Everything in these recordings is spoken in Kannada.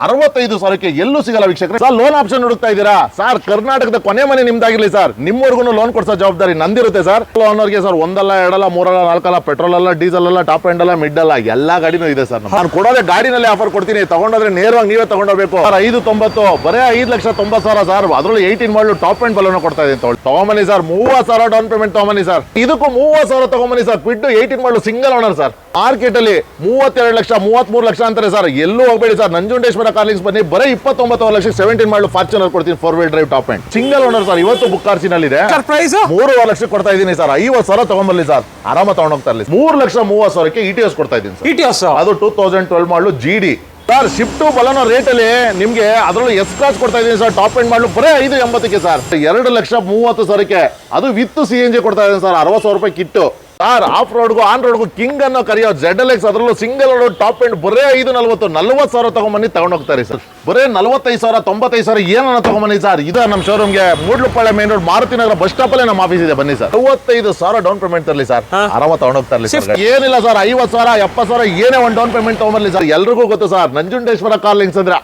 65,000ಕ್ಕೆ ಎಲ್ಲೂ ಸಿಗಲ್ಲ ವೀಕ್ಷಕರೇ. ಸರ್ ಲೋನ್ ಆಪ್ಷನ್ ಹುಡುಕ್ತಾ ಇದ್ದೀರಾ ಸರ್? ಕರ್ನಾಟಕದ ಕೊನೆ ಮನೆ ನಿಮ್ದಾಗಿರ್ಲಿ ಸರ್, ನಿಮ್ಮವರೆಗೂ ಲೋನ್ ಕೊಡ್ಸೋ ಜವಾಬ್ದಾರಿ ನಂದಿರುತ್ತೆ ಸರ್. ಲೋನರ್ಗೆ ಸರ್ ಒಂದಲ್ಲ ಎರಡಲ್ಲ ಮೂರಲ್ಲ ನಾಲ್ಕಲ್ಲ, ಪೆಟ್ರೋಲ್ ಅಲ್ಲ, ಡೀಸೆಲ್ ಅಲ್ಲ, ಟಾಪ್ ಎಂಡ್ ಅಲ್ಲ, ಮಿಡ್ ಅಲ್ಲ, ಎಲ್ಲಾ ಗಾಡಿನೂ ಇದೆ ಸರ್. ನಾನು ಕೊಡೋದೇ ಗಾಡಿನಲ್ಲಿ ಆಫರ್ ಕೊಡ್ತೀನಿ, ತಗೊಂಡೋದ್ರೆ ನೇರವಾಗಿ ನೀವೇ ತಗೊಂಡೋಗ್ಬೇಕು ಸರ್. 590 ಬರೇ 5,90,000 ಸರ್, ಅದ್ರಲ್ಲಿ 18 ಮಾಡಲು ಟಾಪ್ ಎಂಡ್ ಬಲೂನ್ ಕೊಡ್ತಾ ಇದೆ ತಗೊಂಬನ್ನಿ ಸರ್. 30,000 ಡೌನ್ ಪೇಮೆಂಟ್ ತಗೊಂಬನ್ನಿ ಸರ್. ಇದಕ್ಕೂ 30,000 ತಗೊಂಬನ್ನಿ ಸರ್. ಕ್ವಿಡ್ 18 ಮಾಡಲು ಸಿಂಗಲ್ ಓನರ್ ಸರ್. ಮಾರ್ಕೆಟ್ ಅಲ್ಲಿ 32 ಲಕ್ಷ 33 ಲಕ್ಷ ಅಂತಾರೆ ಸರ್. ಎಲ್ಲೂ ಹೋಗ್ಬೇಡಿ ಸರ್, ನಂಜುಂಡೇಶ್ವರ ಕಾರ್ಲಿಂಗ್ಸ್ ಬನ್ನಿ. ಬರೀ 29 ಲಕ್ಷ 17 ಮಾಡಲು ಫಾರ್ಚುನರ್ ಕೊಡ್ತೀನಿ, 4 wheel drive top end single owner sir. ಇವತ್ತು ಬುಕ್ ಕಾರ್ಸಿನಲ್ಲಿ ಇದೆ, 3.5 ಲಕ್ಷ ಕೊಡ್ತಾ ಇದೀನಿ ಸರ್. 50,000 ತಗೊಂಬರ್ಲಿ ಸರ್, ಆರಾಮ ತಗೊಂಡೋಗ್ತಾ ಇರಲಿ. 3,30,000ಕ್ಕೆ ಇಟಿಎಸ್ ಕೊಡ್ತಾ ಇದೀನಿ ಸರ್. ಅದು 2012 ಮಾಡಲು GD ಸರ್. ಶಿಫ್ಟ್ ಬಲನೋ ರೇಟ್ ಅಲ್ಲಿ ನಿಮ್ಗೆ ಅದರಲ್ಲೂ ಎಸ್ ಕ್ಲಾಸ್ ಕೊಡ್ತಾ ಇದೀನಿ ಸರ್. ಟಾಪ್ ಎಂಡ್ ಮಾಡಲು ಬರೀ 580ಕ್ಕೆ ಸರ್. 2,30,30,000ಕ್ಕೆ ಅದು ವಿತ್ CNG ಕೊಡ್ತಾ ಇದೀನಿ ಸರ್. 60,000 ರೂಪಾಯಿ ಕಿಟ್ಟು ಸರ್. ಆಫ್ ರೋಡ್ಗೂ ಆನ್ ರೋಡ್ಗೂ ಕಿಂಗ್ ಅನ್ನು ಕರೆಯೋ ZLX, ಅದರಲ್ಲೂ ಸಿಂಗಲ್ ರೋಡ್ ಟಾಪ್ ಎಂಡ್ ಬರೇ 40,000 ತಗೊಂಬನ್ನಿ ತಗೊಂಡೋಗ್ತಾರೆ ಸರ್. ಬರೇ 45,000 95,000 ಏನನ್ನ ತಗೊಂಬನ್ನಿ ಸರ್. ಇದು ನಮ್ಮ ಶೋರೂಮ್ಗೆ ಮೂಡ್ಲುಪಾಳ್ಯ ಮೇನ್ ರೋಡ್ ಮಾರುತಿ ನಗರ ಬಸ್ ಸ್ಟಾಪ್ ಅಲ್ಲೇ ನಮ್ಮ ಆಫೀಸ್ ಇದೆ. ಬನ್ನಿ ಸರ್. 65,000 ಡೌನ್ ಪೇಮೆಂಟ್ ತರಲಿ ಸರ್, ಆರಾಮ ತಗೊಂಡೋಗ್ತಾ ಇರಲಿ ಸರ್. ಏನಿಲ್ಲ ಸರ್, 50,000 70,000 ಏನೇ ಒಂದು ಡೌನ್ ಪೇಮೆಂಟ್ ತಗೊಂಬರ್ಲಿ ಸರ್. ಎಲ್ರಿಗೂ ಗೊತ್ತು ಸರ್, ನಂಜುಂಡೇಶ್ವರ ಕಾರ್ಲಿಂಗ್ಸ್ ಅಂದ್ರೆ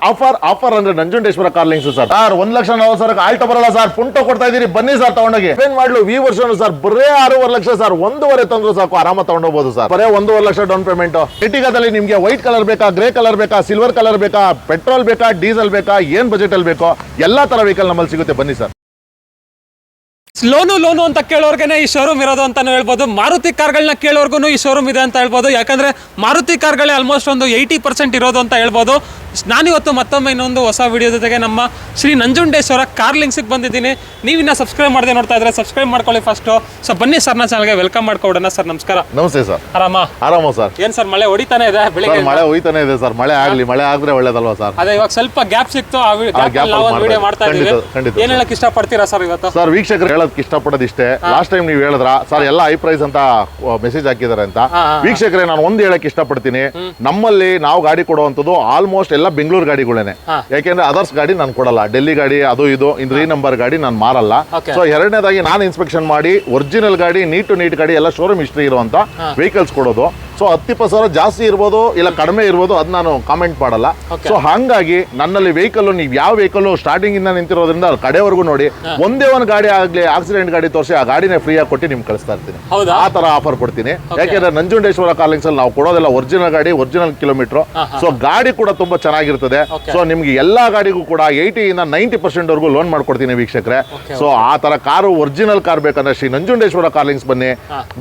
ಆಫರ್ ಅಂದ್ರೆ ನಂಜುಂಡೇಶ್ವರ ಕಾರ್ಲಿಂಗ್ಸ್ ಸರ್. 1,40,000 ಆಲ್ಟೋ ಬರಲ್ಲ ಸರ್, ಪುಂಟೋ ಕೊಡ್ತಾ ಇದೀರಿ. ಬನ್ನಿ ಸರ್ ತಗೊಂಡೋಗಿ. ಏನ್ ಮಾಡ್ಲು ವಿ ವರ್ಷನ್ ಸರ್, ಬರೇ 6.5 ಲಕ್ಷ ಸರ್. 1.5 ತಂದ್ರು ಸಾಕು, ಆರಾಮ ತಗೊಂಡೋಗ್ಬೋದು ಸರ್. ಬರೇ 1.5 ಲಕ್ಷ ಡೌನ್ ಪೇಮೆಂಟ್. ಇಟಿಗಾದಲ್ಲಿ ನಿಮ್ಗೆ ವೈಟ್ ಕಲರ್ ಬೇಕಾ, ಗ್ರೇ ಕಲರ್ ಬೇಕಾ, ಸಿಲ್ವರ್ ಕಲರ್ ಬೇಕಾ, ಪೆಟ್ರೋಲ್ ಬೇಕಾ, ಡೀಸೆಲ್ ಬೇಕಾ, ಏನ್ ಬಜೆಟ್ ಅಲ್ಲಿ ಬೇಕೋ ಎಲ್ಲಾ ತರ ವೆಹಿಕಲ್ ನಮ್ಮಲ್ಲಿ ಸಿಗುತ್ತೆ. ಬನ್ನಿ ಸರ್. ಲೋನು ಅಂತ ಕೇಳೋರ್ಗೆನೆ ಈ ಶೋರೂಮ್ ಇರೋದು ಅಂತಾನು ಹೇಳ್ಬೋದು. ಮಾರುತಿ ಕಾರ್ಗಳನ್ನ ಕೇಳೋರ್ಗು ಈ ಶೋರೂಮ್ ಇದೆ ಅಂತ ಹೇಳ್ಬೋದು. ಯಾಕಂದ್ರೆ ಮಾರುತಿ ಕಾರ್ಗಳೇ ಆಲ್ಮೋಸ್ಟ್ ಒಂದು 80% ಇರೋದು ಅಂತ ಹೇಳ್ಬೋದು. ನಾನಿವತ್ತು ಮತ್ತೊಮ್ಮೆ ಇನ್ನೊಂದು ಹೊಸ ವಿಡಿಯೋ ಜೊತೆಗೆ ನಮ್ಮ ಶ್ರೀ ನಂಜುಂಡೇಶ್ವರ ಕಾರ್ಲಿಂಗ್ಸಿಗೆ ಬಂದಿದ್ದೀನಿ. ನೀವಿನ್ನ ಸಬ್ಸ್ಕ್ರೈಬ್ ಮಾಡದೆ ನೋಡ್ತಾ ಇದ್ರೆ ಸಬ್ಸ್ಕ್ರೈಬ್ ಮಾಡ್ಕೊಳ್ಳಿ ಫಸ್ಟ್. ಸೊ ಬನ್ನಿ ಸರ್, ನನ್ನ ಚಾನಲ್ಗೆ ವೆಲ್ಕಮ್ ಮಾಡ್ಕೊಡೋಣ ಸರ್. ನಮಸ್ಕಾರ. ನಮಸ್ತೆ ಸರ್. ಆರಾಮ ಸರ್. ಏನ್ ಸರ್ ಮಳೆ ಹೊಡಿತಾನೆ ಇದೆ? ಬೆಳಿಗ್ಗೆ ಮಳೆ ಹೋಯ್ತಾನೆ ಇದೆ ಸರ್. ಮಳೆ ಆಗ್ಲಿ, ಮಳೆ ಆದ್ರೆ ಒಳ್ಳೇದಲ್ವಾ ಸರ್. ಅದೇ ಇವಾಗ ಸ್ವಲ್ಪ ಗ್ಯಾಪ್ ಸಿಕ್ತು, ವಿಡಿಯೋ ಮಾಡ್ತಾ ಇದ್ದೀವಿ. ಏನ್ ಹೇಳಕ್ ಇಷ್ಟಪಡ್ತೀರಾ ಸರ್ ಇವತ್ತು? ಸರ್ ವೀಕ್ಷಕರು ಹೇಳೋದಕ್ಕೆ ಇಷ್ಟಪಡೋದು ಇಷ್ಟೇ. ಲಾಸ್ಟ್ ಟೈಮ್ ನೀವು ಹೇಳಿದ್ರ ಸರ್ ಎಲ್ಲ ಹೈ ಪ್ರೈಸ್ ಅಂತ ಮೆಸೇಜ್ ಹಾಕಿದಾರೆ ಅಂತ. ವೀಕ್ಷಕರೇ ನಾನು ಒಂದ್ ಹೇಳಕ್ ಇಷ್ಟಪಡ್ತೀನಿ, ನಮ್ಮಲ್ಲಿ ನಾವು ಗಾಡಿ ಕೊಡುವಂತದ್ದು ಆಲ್ಮೋಸ್ಟ್ ಎಲ್ಲ ಬೆಂಗಳೂರು ಗಾಡಿಗಳೇನೆ. ಯಾಕೆಂದ್ರೆ ಅದರ್ಸ್ ಗಾಡಿ ನಾನು ಕೊಡಲ್ಲ, ಡೆಲ್ಲಿ ಗಾಡಿ ಅದು ಇದು 3 ನಂಬರ್ ಗಾಡಿ ನಾನು ಮಾರಲ್ಲ. ಸೊ ಎರಡನೇದಾಗಿ ನಾನು ಇನ್ಸ್ಪೆಕ್ಷನ್ ಮಾಡಿ ಒರಿಜಿನಲ್ ಗಾಡಿ, ನೀಟ್ ಟು ನೀಟ್ ಗಾಡಿ, ಎಲ್ಲ ಶೋರೂಮ್ ಹಿಸ್ಟ್ರಿ ಇರುವಂತ ವೆಹಿಕಲ್ಸ್ ಕೊಡೋದು. ಸೊ 10-20,000 ಜಾಸ್ತಿ ಇರ್ಬೋದು, ಇಲ್ಲ ಕಡಿಮೆ ಇರ್ಬೋದು, ಅದ್ ನಾನು ಕಾಮೆಂಟ್ ಮಾಡಲ್ಲ. ಸೊ ಹಾಗಾಗಿ ನನ್ನಲ್ಲಿ ವೆಹಿಕಲ್, ನೀವು ಯಾವ ವೆಹಿಕಲ್ ಸ್ಟಾರ್ಟಿಂಗ್ ಇಂದ ನಿಂತಿರೋದ್ರಿಂದ ಕಡೆವರೆಗೂ ನೋಡಿ. ಒಂದೇ ಒಂದು ಗಾಡಿ ಆಗ್ಲಿ, ಆಕ್ಸಿಡೆಂಟ್ ಗಾಡಿ ತೋರಿಸಿ ಆ ಗಾಡಿನೇ ಫ್ರೀ ಆಗಿ ಕೊಟ್ಟು ನಿಮ್ಗೆ ಕಳಿಸ್ತಾ ಇರ್ತೀನಿ. ಆ ತರ ಆಫರ್ ಕೊಡ್ತೀನಿ. ಯಾಕೆಂದ್ರೆ ನಂಜುಂಡೇಶ್ವರ ಕಾರ್ಲಿಂಗ್ಸ್ ಅಲ್ಲಿ ನಾವು ಕೊಡೋದೆಲ್ಲ ಒರಿಜಿನಲ್ ಗಾಡಿ, ಒರಿಜಿನಲ್ ಕಿಲೋಮೀಟರ್. ಸೊ ಗಾಡಿ ಕೂಡ ತುಂಬಾ ಚೆನ್ನಾಗಿರ್ತದೆ. ಸೊ ನಿಮ್ಗೆ ಎಲ್ಲಾ ಗಾಡಿಗೂ ಕೂಡ 80ಇಂದ 90% ವರೆಗೂ ಲೋನ್ ಮಾಡ್ಕೊಡ್ತೀನಿ ವೀಕ್ಷಕರೇ. ಸೊ ಆ ತರ ಕಾರು, ಒರಿಜಿನಲ್ ಕಾರ್ ಬೇಕಂದ್ರೆ ಶ್ರೀ ನಂಜುಂಡೇಶ್ವರ ಕಾರ್ಲಿಂಗ್ಸ್ ಬನ್ನಿ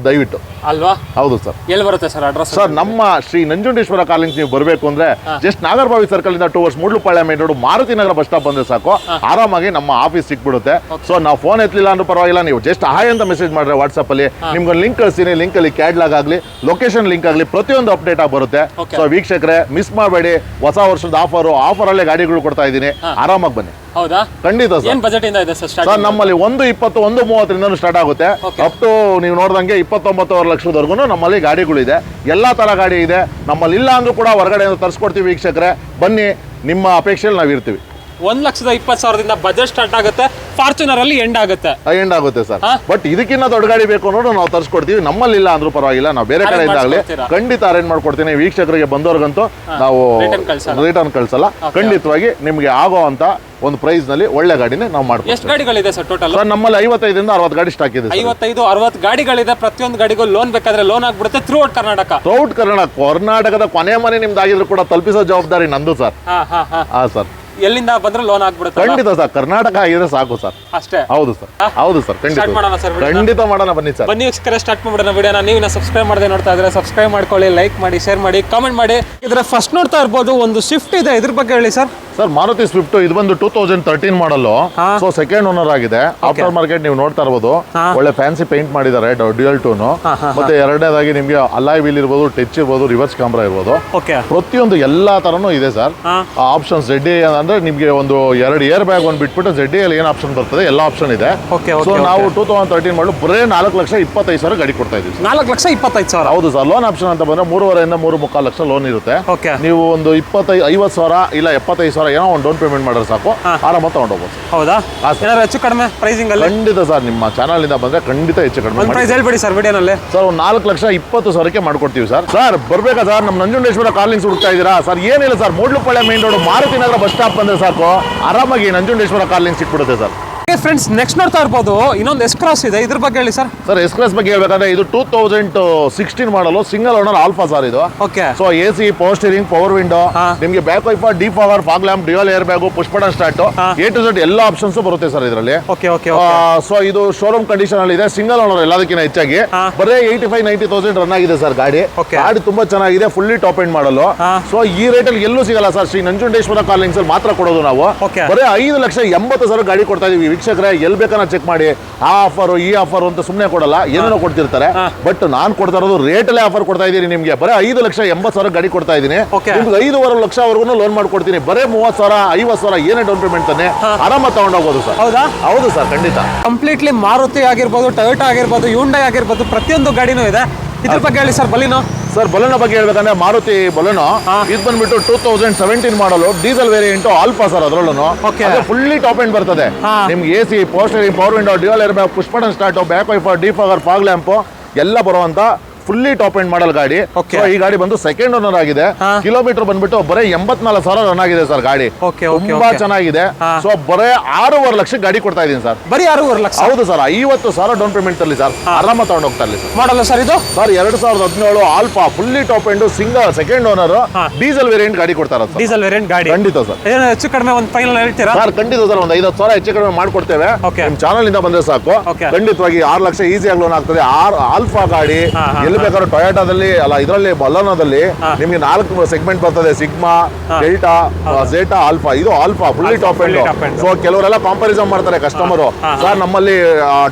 ದಯವಿಟ್ಟು. ಅಲ್ವಾ? ಹೌದು ಸರ್. ಎಲ್ಲಿ ಬರುತ್ತೆ ಸರ್ ಅಡ್ರೆಸ್? ಸರ್ ನಮ್ಮ ಶ್ರೀ ನಂಜುಂಡೇಶ್ವರ ಕಾರ್ಲಿಂಗ್ಸ್ ನೀವು ಬರಬೇಕು ಅಂದ್ರೆ ಜಸ್ಟ್ ನಾಗರಬಾವಿ ಸರ್ಕಲ್ ಇಂದ ಟುವರ್ಡ್ಸ್ ಮೂಡ್ಲುಪಾಳ್ಯ ಮೇನ್ ರೋಡ್ ಮಾರುತಿ ನಗರ ಬಸ್ ಸ್ಟಾಪ್ ಬಂದ್ರೆ ಸಾಕು, ಆರಾಮಾಗಿ ನಮ್ಮ ಆಫೀಸ್ ಸಿಕ್ಬಿಡುತ್ತೆ. ಸೊ ನಾವು ಫೋನ್ ಎತ್ತಲಿಲ್ಲ ಅಂದ್ರೂ ಪರವಾಗಿಲ್ಲ, ನೀವು ಜಸ್ಟ್ ಹಾಯ್ ಅಂತ ಮೆಸೇಜ್ ಮಾಡ್ರೆ ವಾಟ್ಸ್ಆಪ್ ಅಲ್ಲಿ ನಿಮ್ಗೊಂದು ಲಿಂಕ್ ಕಳಿಸ್ತೀನಿ. ಲಿಂಕ್ ಅಲ್ಲಿ ಕ್ಯಾಟ್ಲಾಗ್ ಆಗ್ಲಿ, ಲೊಕೇಶನ್ ಲಿಂಕ್ ಆಗ್ಲಿ, ಪ್ರತಿಯೊಂದು ಅಪ್ಡೇಟ್ ಆಗಿ ಬರುತ್ತೆ. ಸೊ ವೀಕ್ಷಕರೇ ಮಿಸ್ ಮಾಡಬೇಡಿ, ಹೊಸ ವರ್ಷದ ಆಫರ್ ಅಲ್ಲೇ ಗಾಡಿಗಳು ಕೊಡ್ತಾ ಇದ್ದೀನಿ, ಆರಾಮಾಗಿ ಬನ್ನಿ. ಹೌದಾ? ಖಂಡಿತ ಸರ್. ಏನ್ ಬಜೆಟ್ ಇಂದ ಇದೆ ಸರ್? ಸರ್ ನಮ್ಮಲ್ಲಿ 1.20 1.30 ಸ್ಟಾರ್ಟ್ ಆಗುತ್ತೆ. ಅಪ್ ಟು ನೀವು ನೋಡ್ದಂಗೆ 29,000 ಲಕ್ಷದವರೆಗೂ ನಮ್ಮಲ್ಲಿ ಗಾಡಿಗಳಿದೆ. ಎಲ್ಲಾ ತರ ಗಾಡಿ ಇದೆ ನಮ್ಮಲ್ಲಿ. ಇಲ್ಲ ಅಂದ್ರೂ ಕೂಡ ಹೊರಗಡೆ ತರಿಸ್ಕೊಡ್ತೀವಿ ವೀಕ್ಷಕರೇ. ಬನ್ನಿ, ನಿಮ್ಮ ಅಪೇಕ್ಷೆಯಲ್ಲಿ ನಾವು ಇರ್ತೀವಿ. 1,20,000ದಿಂದ ಬಜೆಟ್ ಸ್ಟಾರ್ಟ್ ಆಗುತ್ತೆ, ಫಾರ್ಚುನರ್ ಅಲ್ಲಿ ಎಂಡ್ ಆಗುತ್ತೆ ಸರ್. ಬಟ್ ಇದಕ್ಕಿಂತ ದೊಡ್ಡ ಗಾಡಿ ಬೇಕು ಅನ್ನೋದು ನಾವು ತರಿಸ್ಕೊಡ್ತೀವಿ. ನಮ್ಮಲ್ಲಿ ಇಲ್ಲ ಅಂದ್ರೂ ಪರವಾಗಿಲ್ಲ, ನಾವು ಬೇರೆ ಕಡೆಯಿಂದ ಆಗಲಿ ಖಂಡಿತ ಅರೇಂಜ್ ಮಾಡ್ಕೊಡ್ತೀನಿ. ವೀಕ್ಷಕರಿಗೆ ಬಂದವ್ರಿಗಂತೂ ನಾವು ರಿಟರ್ನ್ ಕಳ್ಸಲ್ಲ. ಖಂಡಿತವಾಗಿ ನಿಮ್ಗೆ ಆಗೋ ಅಂತ ಒಂದು ಪ್ರೈಸ್ ನಲ್ಲಿ ಒಳ್ಳೆ ಗಾಡಿನೇ ನಾವು ಮಾಡ್ತೀವಿ. ಎಷ್ಟು ಗಾಡಿಗಳಿದೆ ಸರ್ ಟೋಟಲ್? ಸರ್ ನಮ್ಮಲ್ಲಿ 55ಇಂದ 60 ಗಾಡಿ ಸ್ಟಾಕ್ ಇದೆ. 55-60 ಗಾಡಿಗಳಿದೆ. ಪ್ರತಿಯೊಂದು ಗಾಡಿಗೂ ಲೋನ್ ಬೇಕಾದ್ರೆ ಲೋನ್ ಆಗ್ಬಿಡುತ್ತೆ ಥ್ರೂಔಟ್ ಕರ್ನಾಟಕದ ಕೊನೆ ಮನೆ ನಿಮ್ದಾಗಿದ್ರು ಕೂಡ ತಲುಪಿಸೋ ಜವಾಬ್ದಾರಿ ನಂದು ಸರ್. ಹಾ ಸರ್. ಎಲ್ಲಿಂದ ಬಂದ್ರೆ ಲೋನ್ ಆಗ್ಬಿಡುತ್ತೆ? ಖಂಡಿತ ಸರ್, ಕರ್ನಾಟಕ ಆಗಿದ್ರೆ ಸಾಕು ಸರ್. ಅಷ್ಟೇ? ಹೌದು ಸರ್. ಖಂಡಿತ ಮಾಡೋಣ. ಬನ್ನಿ ಸರ್. ಬನ್ನಿ ವೀಕ್ಷಕರೇ, ಸ್ಟಾರ್ಟ್ ಮಾಡೋಣ ವಿಡಿಯೋನ. ನೀವು ಸಬ್ಸ್ಕ್ರೈಬ್ ಮಾಡದೆ ನೋಡ್ತಾ ಇದ್ರೆ ಸಬ್ಸ್ಕ್ರೈಬ್ ಮಾಡ್ಕೊಳ್ಳಿ, ಲೈಕ್ ಮಾಡಿ, ಶೇರ್ ಮಾಡಿ, ಕಾಮೆಂಟ್ ಮಾಡಿ. ಇದ್ರ ಫಸ್ಟ್ ನೋಡ್ತಾ ಇರ್ಬೋದು ಒಂದು ಸ್ವಿಫ್ಟ್ ಇದೆ, ಇದ್ರ ಬಗ್ಗೆ ಹೇಳಿ ಸರ್. ಸರ್ ಮಾರುತಿ ಸ್ವಿಫ್ಟ್ ಇದು ಬಂದು 2013 ಮಾಡಲ್. ಸೊ ಸೆಕೆಂಡ್ ಓನರ್ ಆಗಿದೆ. ಆಫ್ಟರ್ ಮಾರ್ಕೆಟ್ ನೀವು ನೋಡ್ತಾ ಇರ್ಬೋದು, ಒಳ್ಳೆ ಫ್ಯಾನ್ಸಿ ಪೇಂಟ್ ಮಾಡಿದ್ದಾರೆ, ಡ್ಯುಯಲ್ ಟೋನ್. ಮತ್ತೆ ಎರಡನೇದಾಗಿ ನಿಮ್ಗೆ ಅಲಾಯ್ ವೀಲ್ ಇರ್ಬೋದು, ಟಚ್ ಇರ್ಬೋದು, ರಿವರ್ಸ್ ಕ್ಯಾಮ್ರಾ ಇರ್ಬೋದು, ಪ್ರತಿಯೊಂದು ಎಲ್ಲಾ ತರನು ಇದೆ ಸರ್. ಆಪ್ಷನ್ಸ್ ZA ಅಂದ್ರೆ ನಿಮ್ಗೆ ಒಂದು 2 ಏರ್ ಬ್ಯಾಗ್ ಒಂದು ಬಿಟ್ಬಿಟ್ಟು ZA ಅಲ್ಲಿ ಏನ್ ಆಪ್ಷನ್ ಬರ್ತದೆ ಎಲ್ಲ ಆಪ್ಷನ್ ಇದೆ. ಸೊ ನಾವು 2013 ಮಾಡಲು ಬರೇ 4,25,000 ಗಾಡಿ ಕೊಡ್ತಾ ಇದೀವಿ. 4,25,000? ಹೌದು ಸರ್. ಲೋನ್ ಆಪ್ಷನ್ ಅಂತ ಬಂದ್ರೆ 3.5 ಇಂದ 3.25 ಲಕ್ಷ ಲೋನ್ ಇರುತ್ತೆ. ನೀವು ಒಂದು 50,000 ಇಲ್ಲ 75,000 50,000 ಏನೋ ಒಂದು ಡೌನ್ ಪೇಮೆಂಟ್ ಮಾಡಿದ್ರೆ ಸಾಕು, ಆರಾಮ ತಗೊಂಡೋಗ್ಬೋದು. ಹೌದಾ? ಏನಾದ್ರು ಹೆಚ್ಚು ಕಡಿಮೆ ಪ್ರೈಸಿಂಗ್ ಅಲ್ಲಿ? ಖಂಡಿತ ಸರ್, ನಿಮ್ಮ ಚಾನಲ್ ಇಂದ ಬಂದ್ರೆ ಖಂಡಿತ ಹೆಚ್ಚು ಕಡಿಮೆ ಒಂದು ಪ್ರೈಸ್ ಹೇಳ್ಬಿಡಿ ಸರ್ ವಿಡಿಯೋನಲ್ಲಿ. ಸರ್ ಒಂದು 4,20,000ಕ್ಕೆ ಮಾಡ್ಕೊಡ್ತೀವಿ ಸರ್. ಸರ್ ಬರ್ಬೇಕಾ ಸರ್? ನಮ್ಮ ನಂಜುಂಡೇಶ್ವರ ಕಾರ್ಲಿಂಗ್ಸ್ ಹುಡುಕ್ತಾ ಇದ್ದೀರಾ ಸರ್? ಏನಿಲ್ಲ ಸರ್, ಮೂಡ್ಲುಪಾಳ್ಯ ಮೇನ್ ರೋಡ್ ಮಾರುತಿ ನಗರ ಬಸ್ ಸ್ಟಾಪ್ ಬಂದ್ರೆ ಸಾಕು, ಆರಾಮಾಗಿ ನಂಜುಂಡೇಶ್ವರ ಕಾರ್ಲಿಂಗ್ಸ್ ಸಿಕ್ಬಿಡುತ್ತೆ ಸರ್. ಫ್ರೆಂಡ್ಸ್ ನೆಕ್ಸ್ಟ್ ನೋಡ್ತಾ ಇರ್ಬೋದು ಇನ್ನೊಂದು ಎಸ್ ಕ್ರಾಸ್ ಇದೆ, ಇದ್ರ ಬಗ್ಗೆ ಹೇಳಿ ಸರ್. ಸರ್ ಎಸ್ ಕ್ರಾಸ್ ಬಗ್ಗೆ ಹೇಳ್ಬೇಕಂದ್ರೆ ಇದು 2016 model single owner Alpha sir ಇದು. Okay. So AC, power steering, power window, ನಿಮಗೆ back wiper, defogger, fog lamp, dual air bag, push button start, A to Z ಎಲ್ಲ ಆಪ್ಷನ್ಸ್ ಬರುತ್ತೆ ಸರ್ ಇದರಲ್ಲಿ. Okay okay. ಸೊ ಇದು ಶೋರೂಮ್ ಕಂಡೀಷನ್ ಅಲ್ಲಿ ಇದೆ, ಸಿಂಗಲ್ ಓನರ್ ಎಲ್ಲದಕ್ಕಿಂತ ಹೆಚ್ಚಾಗಿ. ಬರೀ 85-90,000 ರನ್ ಆಗಿದೆ ಸರ್ ಗಾಡಿ. ಗಾಡಿ ತುಂಬಾ ಚೆನ್ನಾಗಿದೆ, ಫುಲ್ಲಿ ಟಾಪ್ ಎಂಡ್ ಮಾಡಲು. ಸೊ ಈ ರೇಟ್ ಅಲ್ಲಿ ಎಲ್ಲೂ ಸಿಗಲ್ಲ ಸರ್, ಶ್ರೀ ನಂಜುಂಡೇಶ್ವರ ಕಾರ್ಲಿಂಗ್ಸ್ ಅಲ್ಲಿ ಮಾತ್ರ ಕೊಡೋದು ನಾವು. ಬರೀ 5,80,000 ಗಾಡಿ ಕೊಡ್ತಾ ಇದೀವಿ ವೀಕ್ಷಕರೇ. ಎಲ್ ಬೇಕಾನ ಚೆಕ್ ಮಾಡಿ, ಆ ಆಫರ್ ಈ ಆಫರ್ ಅಂತ ಸುಮ್ಮನೆ ಕೊಡಲ್ಲ, ಏನೇನೋ ಕೊಡ್ತಿರ್ತಾರೆ. ಬಟ್ ನಾನು ಕೊಡ್ತಾ ಇರೋದು ರೇಟ್ ಅಲ್ಲೇ ಆಫರ್ ಕೊಡ್ತಾ ಇದೀನಿ ನಿಮ್ಗೆ. ಬರೀ 5,80,000 ಗಾಡಿ ಕೊಡ್ತಾ ಇದೀನಿ. ನಿಮ್ಗೆ 5.5 ಲಕ್ಷವರೆಗೂ ಲೋನ್ ಮಾಡ್ಕೊಡ್ತೀನಿ. ಬರೀ 30,000 50,000 ಏನೇ ಡೌನ್ ಪೇಮೆಂಟ್ ತಾನೆ, ಆರಾಮ ತಗೊಂಡೋಗ್ಬೋದು ಸರ್. ಹೌದಾ? ಹೌದು ಸರ್, ಖಂಡಿತ. ಕಂಪ್ಲೀಟ್ಲಿ ಮಾರುತಿ ಆಗಿರ್ಬೋದು, ಟೊಯೋಟಾ ಆಗಿರ್ಬೋದು, ಹ್ಯುಂಡೈ ಆಗಿರ್ಬೋದು, ಪ್ರತಿಯೊಂದು ಗಾಡಿನೂ ಇದೆ. ಇದ್ರ ಬಗ್ಗೆ ಹೇಳಿ ಸರ್. ಬಲಿನೋ ಸರ್, ಬಲೋನೋ ಬಗ್ಗೆ ಹೇಳ್ಬೇಕಂದ್ರೆ ಮಾರುತಿ ಬಲೋನೋ ಇದು ಬಂದ್ಬಿಟ್ಟು 2017 ಮಾಡಲು ಡೀಸೆಲ್ ವೇರಿಯಂಟ್ ಆಲ್ಫಾ ಸರ್. ಅದರಲ್ಲೂ ಫುಲ್ಲಿ ಟಾಪ್ ಎಂಡ್ ಬರ್ತದೆ. ನಿಮ್ಗೆ AC, power steering, power window, dual air bag, push button start, back wiper, defogger, fog lamp ಎಲ್ಲ ಬರುವಂತ ಫುಲ್ಲಿ ಟಾಪ್ ಎಂಡ್ ಮಾಡಲ್ ಗಾಡಿ. ಈ ಗಾಡಿ ಬಂದು ಸೆಕೆಂಡ್ ಓನರ್ ಆಗಿದೆ. ಕಿಲೋಮೀಟರ್ ಬಂದ್ಬಿಟ್ಟು ಬರೀ 84,000 ರನ್ ಆಗಿದೆ ಸರ್ ಗಾಡಿ. ತುಂಬಾ ಚೆನ್ನಾಗಿದೆ. ಸೊ ಬರೀ 6.5 ಲಕ್ಷ ಗಾಡಿ ಕೊಡ್ತಾ ಇದೀನಿ ಸರ್. ಬರೀ 6.5 ಲಕ್ಷ? ಹೌದು ಸರ್, 50,000 ಡೌನ್ ಪೇಮೆಂಟ್ ಅಲ್ಲಿ ಸರ್, ಆರಾಮ ತಗೊಂಡು ಹೋಗ್ತಾ ಇರಲಿ ಸರ್. ಮಾಡಲ್ಲ ಸರ್ ಇದು? Sir 2017 alpha fully top end single second owner diesel variant ಗಾಡಿ ಕೊಡ್ತಾರೆ ಸರ್. ಡೀಸೆಲ್ ವೇರಿಯಂಟ್ ಗಾಡಿ ಖಂಡಿತ ಸರ್. ಏನು ಹೆಚ್ಚು ಕಡಿಮೆ ಒಂದು ಫೈನಲ್ ಹೇಳ್ತೀರಾ ಸರ್? ಖಂಡಿತ ಸರ್, ಒಂದು 5,000 ಹೆಚ್ಚು ಕಡಿಮೆ ಮಾಡ್ಕೊಡ್ತೇವೆ. ನಿಮ್ಮ ಚಾನಲ್ ಇಂದ ಬಂದ್ರೆ ಸಾಕು, ಖಂಡಿತವಾಗಿ 6 ಲಕ್ಷ ಈಸಿಯಾಗಿ ಲೋನ್ ಆಗ್ತದೆ. ಆಲ್ಫಾ ಗಾಡಿ ಎಲ್ಲಿ ಬೇಕಾದ್ರೂ ಟೊಯೋಟಾದಲ್ಲಿ ಅಲ್ಲ, ಇದರಲ್ಲಿ ಬಲೋನೋದಲ್ಲಿ ನಿಮ್ಗೆ 4 ಸೆಗ್ಮೆಂಟ್ ಬರ್ತದೆ, ಸಿಗ್ಮಾ, ಡೆಲ್ಟಾ, ಝೇಟಾ, ಆಲ್ಫಾ. ಇದು alpha fully top end. So ಕೆಲವರೆಲ್ಲ ಕಾಂಪಾರಿಸನ್ ಮಾಡ್ತಾರೆ ಕಸ್ಟಮರ್. ಸರ್ ನಮ್ಮಲ್ಲಿ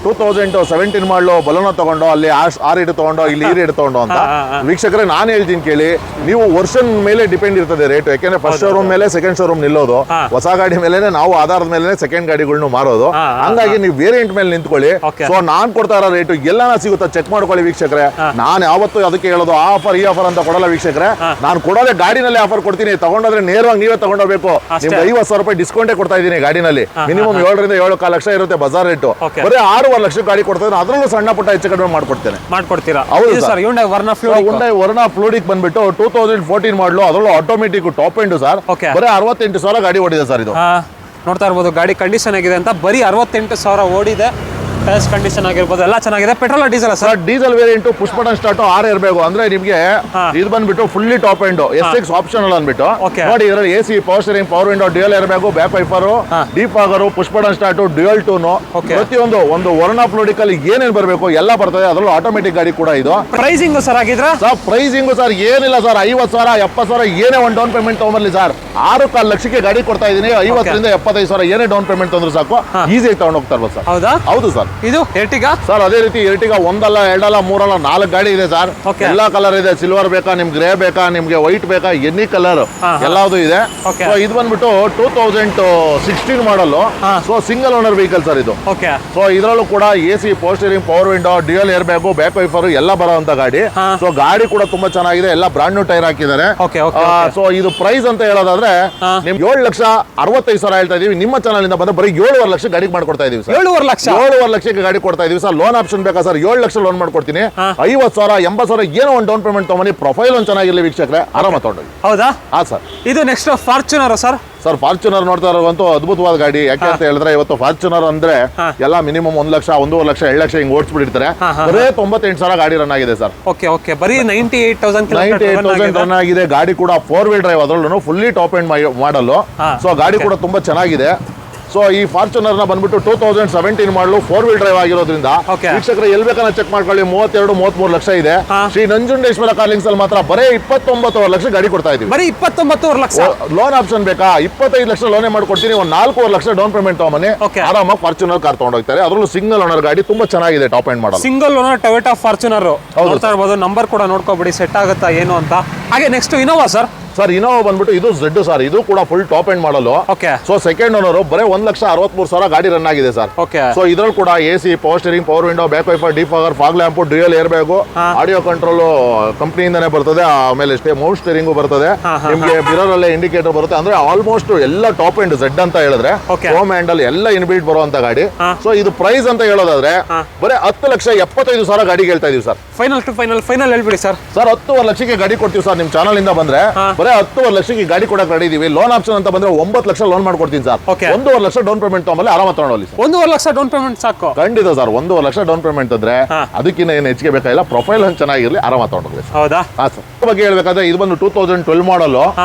2017 ಮಾಡಲು ಬಲೋನೋ ತಗೊಂಡು ಅಲ್ಲಿ ಆ ರೇಟ್ ತಗೊಂಡು ಇಲ್ಲಿ ಈ ರೇಟ್ ತಗೊಂಡು ಅಂತ. ವೀಕ್ಷಕರೇ ನಾನು ಹೇಳ್ತೀನಿ ಕೇಳಿ, ನೀವು ವರ್ಷನ್ ಮೇಲೆ ಡಿಪೆಂಡ್ ಇರ್ತದೆ ರೇಟ್. ಯಾಕೆಂದ್ರೆ ಫಸ್ಟ್ ಶೋರೂಮ್ ಮೇಲೆ ಸೆಕೆಂಡ್ ಶೋರೂಮ್ ನಿಲ್ಲೋದು, ಹೊಸ ಗಾಡಿ ಮೇಲೆ ನಾವು ಆಧಾರದ ಮೇಲೆ ಸೆಕೆಂಡ್ ಗಾಡಿಗಳನ್ನ ಮಾರೋದು. ಹಂಗಾಗಿ ನೀವು ವೇರಿಯಂಟ್ ಮೇಲೆ ನಿಂತ್ಕೊಳ್ಳಿ. ಸೊ ನಾನ್ ಕೊಡ್ತಾ ಇರೋ ರೇಟ್ ಎಲ್ಲಾನ ಸಿಗುತ್ತಾ ಚೆಕ್ ಮಾಡ್ಕೊಳ್ಳಿ ವೀಕ್ಷಕರೇ. ನಾನು ಯಾವತ್ತೂ ಅದಕ್ಕೆ ಹೇಳೋದು ಆ ಆಫರ್ ಈ ಆಫರ್ ಅಂತ ಕೊಡಲ್ಲ ವೀಕ್ಷಕರೇ. ನಾನು ಕೊಡೋದೇ ಗಾಡಿನಲ್ಲಿ ಆಫರ್ ಕೊಡ್ತೀನಿ. ತಗೊಂಡೋದ್ರೆ ನೇರವಾಗಿ ನೀವೇ ತಗೊಂಡೋಗ್ಬೇಕು. ನಿಮ್ಗೆ 50,000 ರೂಪಾಯಿ ಡಿಸ್ಕೌಂಟೇ ಕೊಡ್ತಾ ಇದ್ದೀನಿ ಗಾಡಿನಲ್ಲಿ. ಮಿನಿಮಮ್ 7 ರಿಂದ 7.5 ಲಕ್ಷ ಇರುತ್ತೆ ಬಜಾರ್ ರೇಟ್. ಬರೀ 6.5 ಲಕ್ಷ ಗಾಡಿ ಕೊಡ್ತಾ ಇದ್ದೀನಿ. ಅದರಲ್ಲೂ ಸಣ್ಣ ಪುಟ್ಟ ಹೆಚ್ಚು ಕಡಿಮೆ ಮಾಡ್ಕೊಡ್ತೇನೆ. ಮಾಡ್ಕೊಡ್ತೀರಾ? ಹೌದು ಸರ್. ಹ್ಯುಂಡೈ ವರ್ನಾ ಫ್ಲೂಡಿಕ್ ಬಂದ್ಬಿಟ್ಟು 2014 ಮಾಡಲು, ಅದರಲ್ಲೂ ಆಟೋಮೆಟಿಕ್ ಟಾಪ್ ಎಂಡ್ ಸರ್. ಬರೀ 68,000 ಗಾಡಿ ಓಡಿದೆ ಸರ್. ಇದು ನೋಡ್ತಾ ಇರ್ಬೋದು ಗಾಡಿ ಕಂಡೀಷನ್ ಆಗಿದೆ ಅಂತ. ಬರೀ 68,000 ಓಡಿದೆ. ಟೈರ್ಸ್ ಕಂಡೀಷನ್ ಆಗಿರ್ಬೋದು ಎಲ್ಲ ಚೆನ್ನಾಗಿದೆ. Petrol diesel sir? Diesel variant, push button start, 6 ಇರಬೇಕು. ಅಂದ್ರೆ ನಿಮಗೆ ಇದು ಬಂದ್ಬಿಟ್ಟು fully top end SX optional ಅಂದ್ಬಿಟ್ಟು ನೋಡಿ. ಇದರಲ್ಲಿ AC, power steering, power window, dual air bag, back wiper, defogger, push button start, dual tone, ಪ್ರತಿಯೊಂದು ಒಂದು ವರ್ನಾ ಫ್ಲೂಡಿಕ್ ಅಲ್ಲಿ ಏನೇನು ಬರಬೇಕು ಎಲ್ಲ ಬರ್ತದೆ. ಅದರಲ್ಲೂ ಆಟೋಮೆಟಿಕ್ ಗಾಡಿ ಕೂಡ ಇದು. ಪ್ರೈಸಿಂಗ್ ಸರ್ ಆಗಿದ್ರೆ ಸರ್ ಪ್ರೈಸಿಂಗ್ ಸರ್ ಏನಿಲ್ಲ ಸರ್, 50,000 70,000 ಏನೇ ಒಂದು ಡೌನ್ ಪೇಮೆಂಟ್ ತಗೊಂಬರ್ಲಿ ಸರ್. 6.5 ಲಕ್ಷಕ್ಕೆ ಗಾಡಿ ಕೊಡ್ತಾ ಇದೀನಿ. 50 ರಿಂದ 75,000 ಏನೇ ಡೌನ್ ಪೇಮೆಂಟ್ ತಂದ್ರೆ ಸಾಕು, ಈಸಿಯಾಗಿ ತಗೊಂಡು ಹೋಗ್ತಾ ಇರ್ಬೋದು ಸರ್. ಹೌದಾ? ಹೌದು ಸರ್. ಇದು ಎರ್ಟಿಗಾ ಸರ್? ಅದೇ ರೀತಿ ಎರ್ಟಿಗಾ 1 ಅಲ್ಲ 2 ಅಲ್ಲ 3 ಅಲ್ಲ 4 ಗಾಡಿ ಇದೆ ಸರ್. ಎಲ್ಲಾ ಕಲರ್ ಇದೆ. ಸಿಲ್ವರ್ ಬೇಕಾ, ನಿಮ್ಗೆ ಗ್ರೇ ಬೇಕಾ, ನಿಮ್ಗೆ ವೈಟ್ ಬೇಕಾ, ಎನಿ ಕಲರ್ ಎಲ್ಲಾವುದು ಇದೆ. ಸೊ ಇದು ಬಂದ್ಬಿಟ್ಟು 2016 ಮಾಡಲು. So single owner vehicle sir ಇದು. ಸೊ ಇದರಲ್ಲೂ ಕೂಡ AC, power steering, power window, dual air bag, back wiper ಎಲ್ಲ ಬರುವಂತ ಗಾಡಿ. ಸೊ ಗಾಡಿ ಕೂಡ ತುಂಬಾ ಚೆನ್ನಾಗಿದೆ. ಎಲ್ಲ ಬ್ರಾಂಡ್ ನ್ಯೂ ಟೈರ್ ಹಾಕಿದ್ದಾರೆ. ಸೊ ಇದು ಪ್ರೈಸ್ ಅಂತ ಹೇಳೋದಾದ್ರೆ ನಿಮ್ಗೆ 7,65,000 ಹೇಳ್ತಾ ಇದೀವಿ. ನಿಮ್ಮ ಚಾನಲ್ ಇಂದ ಬಂದ್ರೆ ಬರೀ 7.5 ಲಕ್ಷ ಗಾಡಿ ಮಾಡ್ಕೊಡ್ತಾ ಇದೀವಿ ಸರ್. 7.5 ಲಕ್ಷಕ್ಕೆ ಗಾಡಿ ಕೊಡ್ತಾ ಇದೀವಿ ಸರ್. ಲೋನ್ ಆಪ್ಷನ್ ಬೇಕಾ ಸರ್? 7 ಲಕ್ಷ ಲೋನ್ ಮಾಡ್ಕೊಡ್ತೀನಿ. 50,000 80,000 ಏನೋ ಒಂದು ಡೌನ್ ಪೇಮೆಂಟ್ ತಗೊಂಡು ಪ್ರೊಫೈಲ್ ಒಂದು ಚೆನ್ನಾಗಿರಲಿ ವೀಕ್ಷಕರೇ, ಆರಾಮ ತಗೊಂಡು. ಹೌದಾ? ಹಾ ಸರ್. ಇದು next Fortuner sir? Sir Fortuner ನೋಡ್ತಾ ಇರುವಂತೂ ಅದ್ಭುತವಾದ ಗಾಡಿ. ಯಾಕೆ ಅಂತ ಹೇಳಿದ್ರೆ ಇವತ್ತು ಫಾರ್ಚುನರ್ ಅಂದ್ರೆ ಎಲ್ಲ ಮಿನಿಮಮ್ 1 ಲಕ್ಷ 1.5 ಲಕ್ಷ 2 ಲಕ್ಷ ಹಿಂಗ್ ಓಡಿಸ್ಬಿಟ್ಟಿರ್ತಾರೆ. ಬರೀ 98,000 ಗಾಡಿ ರನ್ ಆಗಿದೆ ಸರ್. ಬರೀ 98,000 ರನ್ ಆಗಿದೆ. ಗಾಡಿ ಕೂಡ 4 ವೀಲ್ ಡ್ರೈವ್, ಅದರಲ್ಲೂ ಫುಲ್ಲಿ ಟಾಪ್ ಎಂಡ್ ಮಾಡಲು. ಸೊ ಗಾಡಿ ಕೂಡ ತುಂಬಾ ಚೆನ್ನಾಗಿದೆ. ಸೊ ಈ ಫಾರ್ಚುನರ್ ನ ಬಂದ್ಬಿಟ್ಟು 2017 ಮಾಡಲು 4 ವೀಲ್ ಡ್ರೈವ್ ಆಗಿರೋದ್ರಿಂದ ವೀಕ್ಷಕರು ಎಲ್ಲಿ ಬೇಕಾದ್ರೆ ಚೆಕ್ ಮಾಡ್ಕೊಳ್ಳಿ. 32-33 ಲಕ್ಷ ಇದೆ. ಶ್ರೀ ನಂಜುಂಡೇಶ್ವರ ಕಾರ್ಲಿಂಗ್ಸ್ ಅಲ್ಲಿ ಮಾತ್ರ ಬರೀ 29 ಲಕ್ಷ ಗಾಡಿ ಕೊಡ್ತಾ ಇದೀವಿ. ಬರೀ 29 ಲಕ್ಷ. ಲೋನ್ ಆಪ್ಷನ್ ಬೇಕಾ? 25 ಲಕ್ಷ ಲೋನೇ ಮಾಡ್ಕೊಡ್ತೀನಿ. ಒಂದು 4.5 ಲಕ್ಷ ಡೌನ್ ಪೇಮೆಂಟ್ ತಗೊಂಬನ್ನಿ, ಆರಾಮಾಗಿ ಫಾರ್ಚುನರ್ ಕಾರ್ ತಗೊಂಡೋಗ್ತಾರೆ. ಅದರಲ್ಲೂ ಸಿಂಗಲ್ ಓನರ್ ಗಾಡಿ ತುಂಬಾ ಚೆನ್ನಾಗಿದೆ. Top end model single owner Toyota Fortuner ನೋಡ್ತಾ ಇರ್ಬೋದು. ನಂಬರ್ ಕೂಡ ನೋಡ್ಕೋಬಿಡಿ, ಸೆಟ್ ಆಗುತ್ತಾ ಏನು ಅಂತ. ಹಾಗೆ next Innova sir? Sir Innova ಬಂದ್ಬಿಟ್ಟು ಇದು ಝೆಡ್ ಸರ್, ಇದು ಕೂಡ ಫುಲ್ ಟಾಪ್ ಎಂಡ್ ಮಾಡಲು. ಓಕೆ ಸೊ ಸೆಕೆಂಡ್ ಓನರ್ ಬರೀ 1,63,000 ಗಾಡಿ ರನ್ ಆಗಿದೆ ಸರ್. ಓಕೆ ಸೊ ಇದ್ರಲ್ಲಿ ಕೂಡ AC, power steering, power window, back wiper, defogger, fog lamp, dual air bag, audio control ಕಂಪ್ನಿಯಿಂದಾನೇ ಬರ್ತದೆ. ಆಮೇಲೆ ಮೌಂಟ್ ಸ್ಟೀರಿಂಗು ಬರ್ತದೆ, ನಿಮ್ಗೆ ಮಿರರ್ ಅಲ್ಲೇ ಇಂಡಿಕೇಟರ್ ಬರುತ್ತೆ. ಅಂದ್ರೆ ಆಲ್ಮೋಸ್ಟ್ ಎಲ್ಲ ಟಾಪ್ ಎಂಡ್ ಝೆಡ್ ಅಂತ ಹೇಳಿದ್ರೆ ಹೋಮ್ ಹ್ಯಾಂಡಲ್ ಎಲ್ಲ ಇನ್ಬಿಲ್ಟ್ ಬರುವಂತ ಗಾಡಿ. ಸೊ ಇದು ಪ್ರೈಸ್ ಅಂತ ಹೇಳೋದಾದ್ರೆ ಬರೀ 10,75,000 ಗಾಡಿಗೆ ಹೇಳ್ತಾ ಇದೀವಿ ಸರ್. ಫೈನಲ್ ಹೇಳ್ಬಿಡಿ ಸರ್. 10,00,000 ಲಕ್ಷಕ್ಕೆ ಗಾಡಿ ಕೊಡ್ತೀವಿ ಸರ್. ನಿಮ್ ಚಾನಲ್ ಇಂದ ಬಂದ್ರೆ ಬರೀ 10,00,000 ಲಕ್ಷಕ್ಕೆ ಗಾಡಿ ಕೊಡಕ್ ರೆಡಿ ಇದೀವಿ. ಲೋನ್ ಆಪ್ಷನ್ ಅಂತ ಬಂದ್ರೆ 9 ಲಕ್ಷ ಲೋನ್ ಮಾಡ್ಕೊಡ್ತೀನಿ ಸರ್. 1,50,000 ಲಕ್ಷ ಡೌನ್ ಪೇಮೆಂಟ್ ತಗೊಂಡ್ಮೇಲೆ ಆರಾಮ ತಗೊಂಡೋಗಿ ಸರ್. 1,50,000 ಲಕ್ಷ ಡೌನ್ ಪೇಮೆಂಟ್ ಸಾಕು. ಖಂಡಿತ ಸರ್, 1,50,000 ಲಕ್ಷ ಡೌನ್ ಪೇಮೆಂಟ್ ಅಂದ್ರೆ ಅದಕ್ಕಿಂತ ಏನು ಹೆಚ್ಚಿಗೆ ಬೇಕಾಗಿಲ್ಲ. ಪ್ರೊಫೈಲ್ ಚೆನ್ನಾಗಿರ್ಲಿ, ಆರಾಮ ತಗೊಂಡೋಗಿ. ಹೌದಾ? ಹಾ ಸರ್. ಬಗ್ಗೆ ಹೇಳ್ಬೇಕಾದ್ರೆ ಇದು ಬಂದು 2012 model.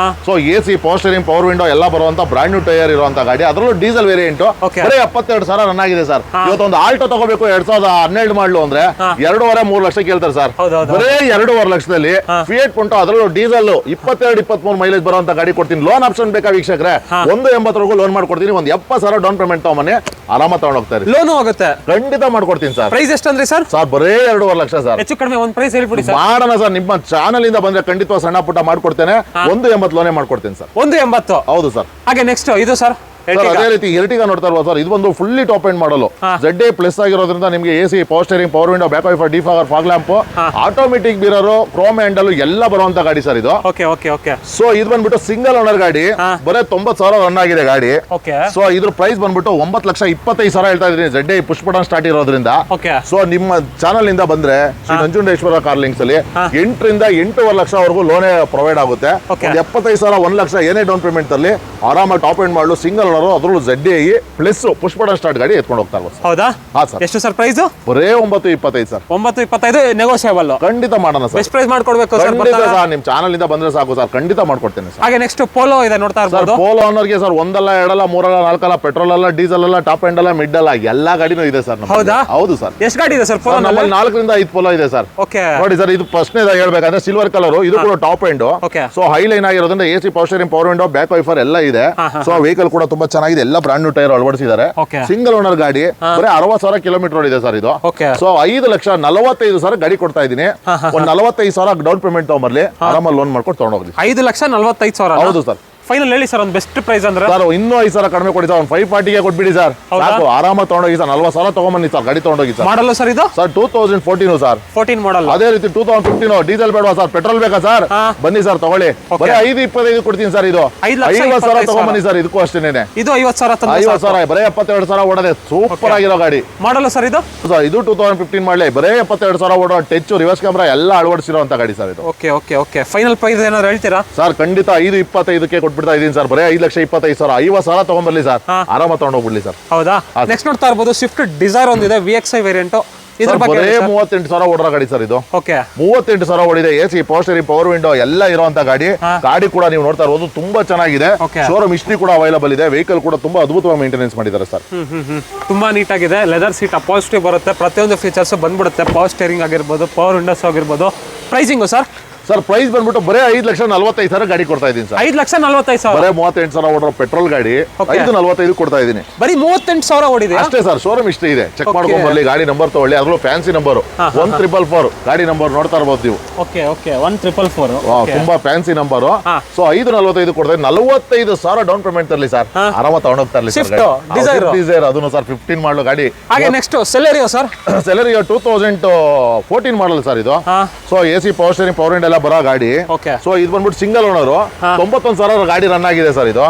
So AC, power steering, power window ಎಲ್ಲ ಬರುವಂತ ಬ್ರಾಂಡ್ ನ್ಯೂ ಟೈರ್ ಇರುವಂತ ಗಾಡಿ. ಅದರಲ್ಲೂ ಡೀಸೆಲ್ ವೇರಿಯಂಟ್ ಬರೀ 72,000 ರನ್ ಆಗಿದೆ ಸರ್. ಇವತ್ತೊಂದು ಆಲ್ಟೋ ತಗೋಬೇಕು 2012 ಮಾಡಲು ಅಂದ್ರೆ 2.5-3 ಲಕ್ಷ ಕೇಳ್ತಾರೆ ಸರ್. ಬರೀ 2.5 ಲಕ್ಷದಲ್ಲಿ ಫಿಯೇಟ್ ಪುಂಟೋ ಅದರಲ್ಲೂ ಡೀಸೆಲ್ 22-23 ಮೈಲೇಜ್ ಬರುವಂತ ಗಾಡಿ ಕೊಡ್ತೀನಿ. ಲೋನ್ ಆಪ್ಷನ್ ಬೇಕಾ ವೀಕ್ಷಕರೇ? 180 ಲೋನ್ ಮಾಡ್ಕೊಡ್ತೀನಿ. ಒಂದು 70,000 ಡೌನ್ ಪೇಮೆಂಟ್ ತಗೊಂಬನ್ನಿ, ಆರಾಮ ತಗೊಂಡು ಹೋಗ್ತಾರೆ. ಲೋನು ಆಗುತ್ತೆ, ಖಂಡಿತ ಮಾಡ್ಕೊಡ್ತೀನಿ ಸರ್. ಪ್ರೈಸ್ ಎಷ್ಟಂದ್ರಿ ಸರ್? ಸರ್ ಬರೀ 2.5 ಲಕ್ಷ ಸರ್. ಹೆಚ್ಚು ಕಡಿಮೆ ಒಂದು ಪ್ರೈಸ್ ಹೇಳ್ಬಿಡಿ ಸರ್. ಮಾಡೋಣ ಸರ್, ನಿಮ್ಮ ಚಾನಲ್ ಇಂದ ಬಂದ್ರೆ ಖಂಡಿತ ಸಣ್ಣ ಪುಟ್ಟ ಮಾಡ್ಕೊಡ್ತೇನೆ. 180 ಲೋನೇ ಮಾಡ್ಕೊಡ್ತೀನಿ ಸರ್. 180? ಹೌದು ಸರ್. ಹಾಗೆ ನೆಕ್ಸ್ಟ್ ಇದು ಸರ್ ಅದೇ ರೀತಿ ಎರ್ಟಿಗಾ ನೋಡ್ತಾ ಇರ್ಬೋದು ಸರ್. ಇದು ಒಂದು ಫುಲ್ಲಿ ಟಾಪ್ ಎಂಡ್ ಮಾಡಲು ZA ಪ್ಲಸ್ ಆಗಿರೋದ್ರಿಂದ ನಿಮಗೆ AC, power steering, power window, back wiper, defogger, fog lamp, automatic mirror, Chrome handle ಎಲ್ಲ ಬರುವಂತ ಗಾಡಿ ಸರ್ ಇದು. ಓಕೆ. ಸೊ ಇದು ಬಂದ್ಬಿಟ್ಟು ಸಿಂಗಲ್ ಓನರ್ ಗಾಡಿ, ಬರೀ 90,000 ರನ್ ಆಗಿದೆ ಗಾಡಿ. ಸೊ ಇದ್ರ ಪ್ರೈಸ್ ಬಂದ್ಬಿಟ್ಟು 9,25,000 ಹೇಳ್ತಾ ಇದೀನಿ. ZA ಪುಷ್ ಬಟನ್ ಸ್ಟಾರ್ಟ್ ಇರೋದ್ರಿಂದ. ಸೊ ನಿಮ್ಮ ಚಾನಲ್ ಇಂದ ಬಂದ್ರೆ ಶ್ರೀ ನಂಜುಂಡೇಶ್ವರ ಕಾರ್ ಲಿಂಕ್ಸ್ ಅಲ್ಲಿ 8 ರಿಂದ 8.5 ಲಕ್ಷವರೆಗೂ ಲೋನೇ ಪ್ರೊವೈಡ್ ಆಗುತ್ತೆ. 75,000 1 ಲಕ್ಷ ಏನೇ ಡೌನ್ ಪೇಮೆಂಟ್ ಅಲ್ಲಿ ಆರಾಮಾಗಿ ಟಾಪ್ ಎಂಡ್ ಮಾಡಲು ಸಿಂಗಲ್ ಓನರ್, ಅದರಲ್ಲೂ ZA plus push button start ಗಾಡಿ ಎತ್ಕೊಂಡು ಹೋಗ್ತಾ ಇರ್ಬೋದು. ಹೌದಾ? ಹಾ ಸರ್. ಎಷ್ಟು ಸರ್ ಪ್ರೈಸ್? ಬರೇ 9,25 ಸರ್. 9,25 ನೆಗೋಷಿಯಬಲ್. ಖಂಡಿತ ಮಾಡೋಣ ಸರ್. ಬೆಸ್ಟ್ ಪ್ರೈಸ್ ಮಾಡ್ಕೊಡ್ಬೇಕು ಸರ್. ಖಂಡಿತ ಸರ್, ನಿಮ್ ಚಾನಲ್ ಇಂದ ಬಂದ್ರೆ ಸಾಕು ಸರ್, ಖಂಡಿತ ಮಾಡ್ಕೊಡ್ತೇನೆ ಸರ್. ಹಾಗೆ ನೆಕ್ಸ್ಟ್ ಪೋಲೋ ಇದೆ ನೋಡ್ತಾ ಇರ್ಬೋದು. ಪೋಲೋ ಓನರ್ಗೆ ಸರ್ 1 ಅಲ್ಲ 2 ಅಲ್ಲ 3 ಅಲ್ಲ 4 ಅಲ್ಲ, ಪೆಟ್ರೋಲ್ ಅಲ್ಲ, ಡೀಸೆಲ್ ಅಲ್ಲ, ಟಾಪ್ ಎಂಡ್ ಅಲ್ಲ, ಮಿಡ್ ಅಲ್ಲ, ಎಲ್ಲಾ ಗಾಡಿನೂ ಇದೆ ಸರ್. ಹೌದಾ? ಹೌದು ಸರ್. ಎಷ್ಟು ಗಾಡಿ ಇದೆ ಸರ್ ಪೋಲೋ? ನಮ್ಮಲ್ಲಿ 4 ರಿಂದ 5 ಪೋಲೋ ಇದೆ ಸರ್. ಓಕೆ. ನೋಡಿ ಸರ್, ಇದು ಫಸ್ಟ್ ಹೇಳ್ಬೇಕಂದ್ರೆ ಸಿಲ್ವರ್ ಕಲರ್, ಇದು ಕೂಡ top end. So high line ಆಗಿರೋದ್ರಿಂದ AC, power steering, power window, back wiper ಎಲ್ಲ ಇದೆ. ಸೊ ವೆಹಿಕಲ್ ಕೂಡ ತುಂಬಾ ಚೆನ್ನಾಗಿದೆ, ಎಲ್ಲ ಬ್ರಾಂಡ್ ನ್ಯೂ ಟೈರ್ ಅಳವಡಿಸಿದ್ದಾರೆ. ಸಿಂಗಲ್ ಓನರ್ ಗಾಡಿ, ಬರೀ 60,000 ಕಿಲೋಮೀಟರ್ ಇದೆ ಸರ್ ಇದು. ಸೊ 5,45,000 ಗಾಡಿ ಕೊಡ್ತಾ ಇದೀನಿ. ಒಂದು 45,000 ಡೌನ್ ಪೇಮೆಂಟ್ ತಗೊಂಬರ್ಲಿ, ಆರಾಮ ಲೋನ್ ಮಾಡ್ಕೊಂಡು ತಗೊಂಡೋಗ್ಲಿ. 5,45,000? ಹೌದು ಸರ್. ಫೈನಲ್ ಹೇಳಿ ಸರ್, ಒಂದು ಬೆಸ್ಟ್ ಪ್ರೈಸ್ ಅಂದ್ರೆ ಸರ್ ಇನ್ನೂ 5,000 ಕಡಿಮೆ ಕೊಡಿ ಸರ್. ಒಂದು 540ಗೆ ಕೊಟ್ಬಿಡಿ ಸರ್, ಸಾಕು. ಆರಾಮ ತಗೊಂಡೋಗಿ ಸರ್. 40,000 ತಗೊಂಬನ್ನಿ ಸರ್, ಗಾಡಿ ತಗೊಂಡೋಗಿ ಸರ್. ಮಾಡಲ್ಲ ಸರ್ ಇದು? Sir 2014 sir. 14 ಮಾಡಲ್. ಅದೇ ರೀತಿ 2015 ಡೀಸೆಲ್ ಬೇಡವಾ ಸರ್, ಪೆಟ್ರೋಲ್ ಬೇಕಾ ಸರ್? ಬನ್ನಿ ಸರ್ ತಗೊಳ್ಳಿ. ಬರೀ 5,25 ಕೊಡ್ತೀನಿ ಸರ್. ಇದು 50,000 ತಗೊಂಬನ್ನಿ ಸರ್. ಇದಕ್ಕೂ ಅಷ್ಟೇನೆ. ಇದು 50,000? 50,000 ಬರೀ 72,000 ಓಡದೆ, ಸೂಪರ್ ಆಗಿರೋ ಗಾಡಿ. ಮಾಡಲ್ಲ ಸರ್ ಇದು? ಸರ್ ಇದು 2015 ಮಾಡಲಿ, ಬರೀ 72,000 ಓಡೋ, ಟಚ್, ರಿವರ್ಸ್ ಕ್ಯಾಮ್ರಾ ಎಲ್ಲ ಅಳವಡಿಸಿರುವಂತ ಗಾಡಿ ಸರ್ ಇದು. ಓಕೆ. ಫೈನಲ್ ಪ್ರೈಸ್ ಏನಾದ್ರು ಹೇಳ್ತೀರಾ ಸರ್? ಖಂಡಿತ 5,25ಕ್ಕೆ ಕೊಟ್ಬಿಡ್ತಾ ಇದೀನಿ ಸರ್. ಬರೀ 5,25,000, 50,000 ತಗೊಂಡ್ಬರ್ಲಿ ಸರ್, ಆರಾಮ ತಗೊಂಡೋಗ್ಬಿಡ್ಲಿ ಸರ್. ಹೌದಾ? ನೆಕ್ಸ್ಟ್ ನೋಡ್ತಾ ಇರ್ಬೋದು ಸ್ವಿಫ್ಟ್ ಡಿಸೈರ್ ಒಂದಿದೆ, VXI ವೇರಿಯಂಟ್. ಇದ್ರ ಬಗ್ಗೆ ಬರೇ 38,000 ಓಡೋ ಗಾಡಿ ಸರ್ ಇದು. ಓಕೆ. 38,000 ಓಡಿದೆ. AC, power steering, power window ಎಲ್ಲ ಇರುವಂತ ಗಾಡಿ. ಗಾಡಿ ಕೂಡ ನೀವು ನೋಡ್ತಾ ಇರೋದು ತುಂಬಾ ಚೆನ್ನಾಗಿದೆ. ಶೋರೂಮ್ ಹಿಸ್ಟ್ರಿ ಕೂಡ ಅವೈಲಬಲ್ ಇದೆ. ವೆಹಿಕಲ್ ಕೂಡ ತುಂಬಾ ಅದ್ಭುತವಾಗಿ ಮೇಂಟೆನೆನ್ಸ್ ಮಾಡಿದ್ದಾರೆ ಸರ್. ತುಂಬಾ ನೀಟ್ ಆಗಿದೆ. ಲೆದರ್ ಸೀಟ್ ಅಪಾಸಿಟಿವ್ ಬರುತ್ತೆ, ಪ್ರತಿಯೊಂದು ಫೀಚರ್ಸ್ ಬಂದ್ಬಿಡುತ್ತೆ. ಪವರ್ ಸ್ಟೇರಿಂಗ್ ಆಗಿರ್ಬೋದು, ಪವರ್ ವಿಂಡೋಸ್ ಆಗಿರ್ಬೋದು. Pricing sir? ಸರ್ ಪ್ರೈಸ್ ಬಂದ್ಬಿಟ್ಟು ಬರೀ 5,45,000 ಗಾಡಿ ಕೊಡ್ತಾ ಇದೀನಿ ಸರ್. 5,45,000? ಬರೀ 38,000 ಓಡೋ ಪೆಟ್ರೋಲ್ ಗಾಡಿ 5,45 ಕೊಡ್ತಾ ಇದೀನಿ. ಬರೀ 38,000 ಓಡಿದೆ ಅಷ್ಟೇ ಸರ್. ಶೋರೂಮ್ ಇಷ್ಟೇ ಇದೆ, ಚೆಕ್ ಮಾಡ್ಕೊಂಡ್ ಬರ್ಲಿ. ಗಾಡಿ ನಂಬರ್ ತಗೊಳ್ಳಿ, ಅದ್ರಲ್ಲೂ ಫ್ಯಾನ್ಸಿ ನಂಬರ್ 1,444 ಗಾಡಿ ನಂಬರ್ ನೋಡ್ತಾ ಇರ್ಬೋದು ನೀವು. ಓಕೆ 1,444 ತುಂಬಾ ಫ್ಯಾನ್ಸಿ ನಂಬರ್. ಸೊ 5,45 ಕೊಡ್ತಾ 45,000 ಡೌನ್ ಪೇಮೆಂಟ್ ತರಲಿ ಸರ್, ಆರಾಮ ತಗೊಂಡೋಗ್ತಾ ಇರ್ಲಿ ಸರ್. ಡಿಸೈರ್ ಅದನ್ನು ಸರ್ 15 ಮಾಡಲು ಗಾಡಿ. ಹಾಗೆ next Celerio sir. Celerio 2014 model sir ಇದು. So AC, power steering, power window ಎಲ್ಲ ಬರೋ ಗಾಡಿ. ಸೊ ಇದು ಬಂದ್ಬಿಟ್ಟು ಸಿಂಗಲ್ ಓನರ್, 91,000 ಗಾಡಿ ರನ್ ಆಗಿದೆ ಸರ್ ಇದು.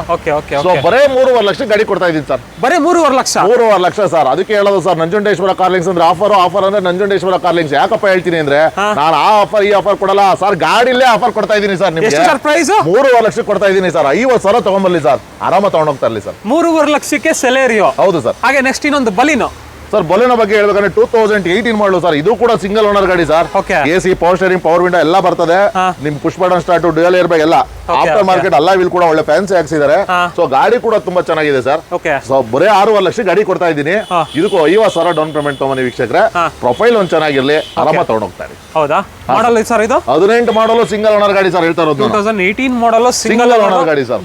ಸೊ ಬರೇ 3.5 ಲಕ್ಷ ಗಾಡಿ ಕೊಡ್ತಾ ಇದೀನಿ ಸರ್. ಬರೇ 3.5 ಲಕ್ಷ? 3.5 ಲಕ್ಷ ಸರ್. ಅದಕ್ಕೆ ಹೇಳೋದು ಸರ್, ನಂಜುಂಡೇಶ್ವರ ಕಾರ್ ಲಿಂಕ್ಸ್ ಅಂದ್ರೆ ಆಫರ್ ಅಂದ್ರೆ ನಂಜುಂಡೇಶ್ವರ ಕಾರ್ ಲಿಂಕ್ಸ್. ಯಾಕಪ್ಪ ಹೇಳ್ತೀನಿ ಅಂದ್ರೆ, ನಾನು ಆ ಆಫರ್ ಈ ಆಫರ್ ಕೊಡಲ್ಲ ಸರ್, ಗಾಡಿಲೇ ಆಫರ್ ಕೊಡ್ತಾ ಇದೀನಿ ಸರ್ ನಿಮ್ಗೆ. 3.5 ಲಕ್ಷ ಕೊಡ್ತಾ ಇದೀನಿ ಸರ್. 50,000 ತಗೊಂಬರ್ಲಿ ಸರ್, ಆರಾಮ ತಗೊಂಡೋಗ್ತಾ ಇರ್ಲಿ ಸರ್. 3.5 ಲಕ್ಷಕ್ಕೆ ಸೆಲೆರಿಯೋ? ಹೌದು ಸರ್. ಹಾಗೆ ನೆಕ್ಸ್ಟ್ ಇನ್ನೊಂದು ಬಲಿನೋ ಸರ್. ಬೊಲೆನೋ ಬಗ್ಗೆ ಹೇಳ್ಬೇಕಂದ್ರೆ 2018 ಮಾಡಲು ಸರ್. ಇದು ಕೂಡ ಸಿಂಗಲ್ ಓನರ್ ಗಾಡಿ sir. AC, power steering, power window ಎಲ್ಲ ಬರ್ತದೆ. ನಿಮ್ push button start, dual air bag ಎಲ್ಲ ಆಫ್ಟರ್ ಮಾರ್ಕೆಟ್ ಅಲ್ಲ ವೀಲ್ ಕೂಡ ಒಳ್ಳೆ ಫ್ಯಾನ್ಸಿ ಹಾಕ್ಸಿದ್ದಾರೆ. ಸೊ ಗಾಡಿ ಕೂಡ ತುಂಬಾ ಚೆನ್ನಾಗಿದೆ ಸರ್. ಸೊ ಬರೀ 6.5 ಲಕ್ಷ ಗಾಡಿ ಕೊಡ್ತಾ ಇದ್ದೀನಿ. ಇದಕ್ಕೂ 50,000 ಡೌನ್ ಪೇಮೆಂಟ್ ತಗೊಂಬನ್ನಿ ವೀಕ್ಷಕರೇ. ಪ್ರೊಫೈಲ್ ಒಂದ್ ಚೆನ್ನಾಗಿರ್ಲಿ, ಆರಾಮ ತಗೊಂಡೋಗ್ತಾರೆ. ಹೌದಾ? ಮಾಡಲ್ ಸರ್ ಇದು? 18 ಮಾಡಲು ಸಿಂಗಲ್ ಓನರ್ ಗಾಡಿ ಸರ್. ಹೇಳ್ತಾ ಇರೋದು 2018 ಮಾಡಲು ಸಿಂಗಲ್ ಓನರ್ ಗಾಡಿ ಸರ್.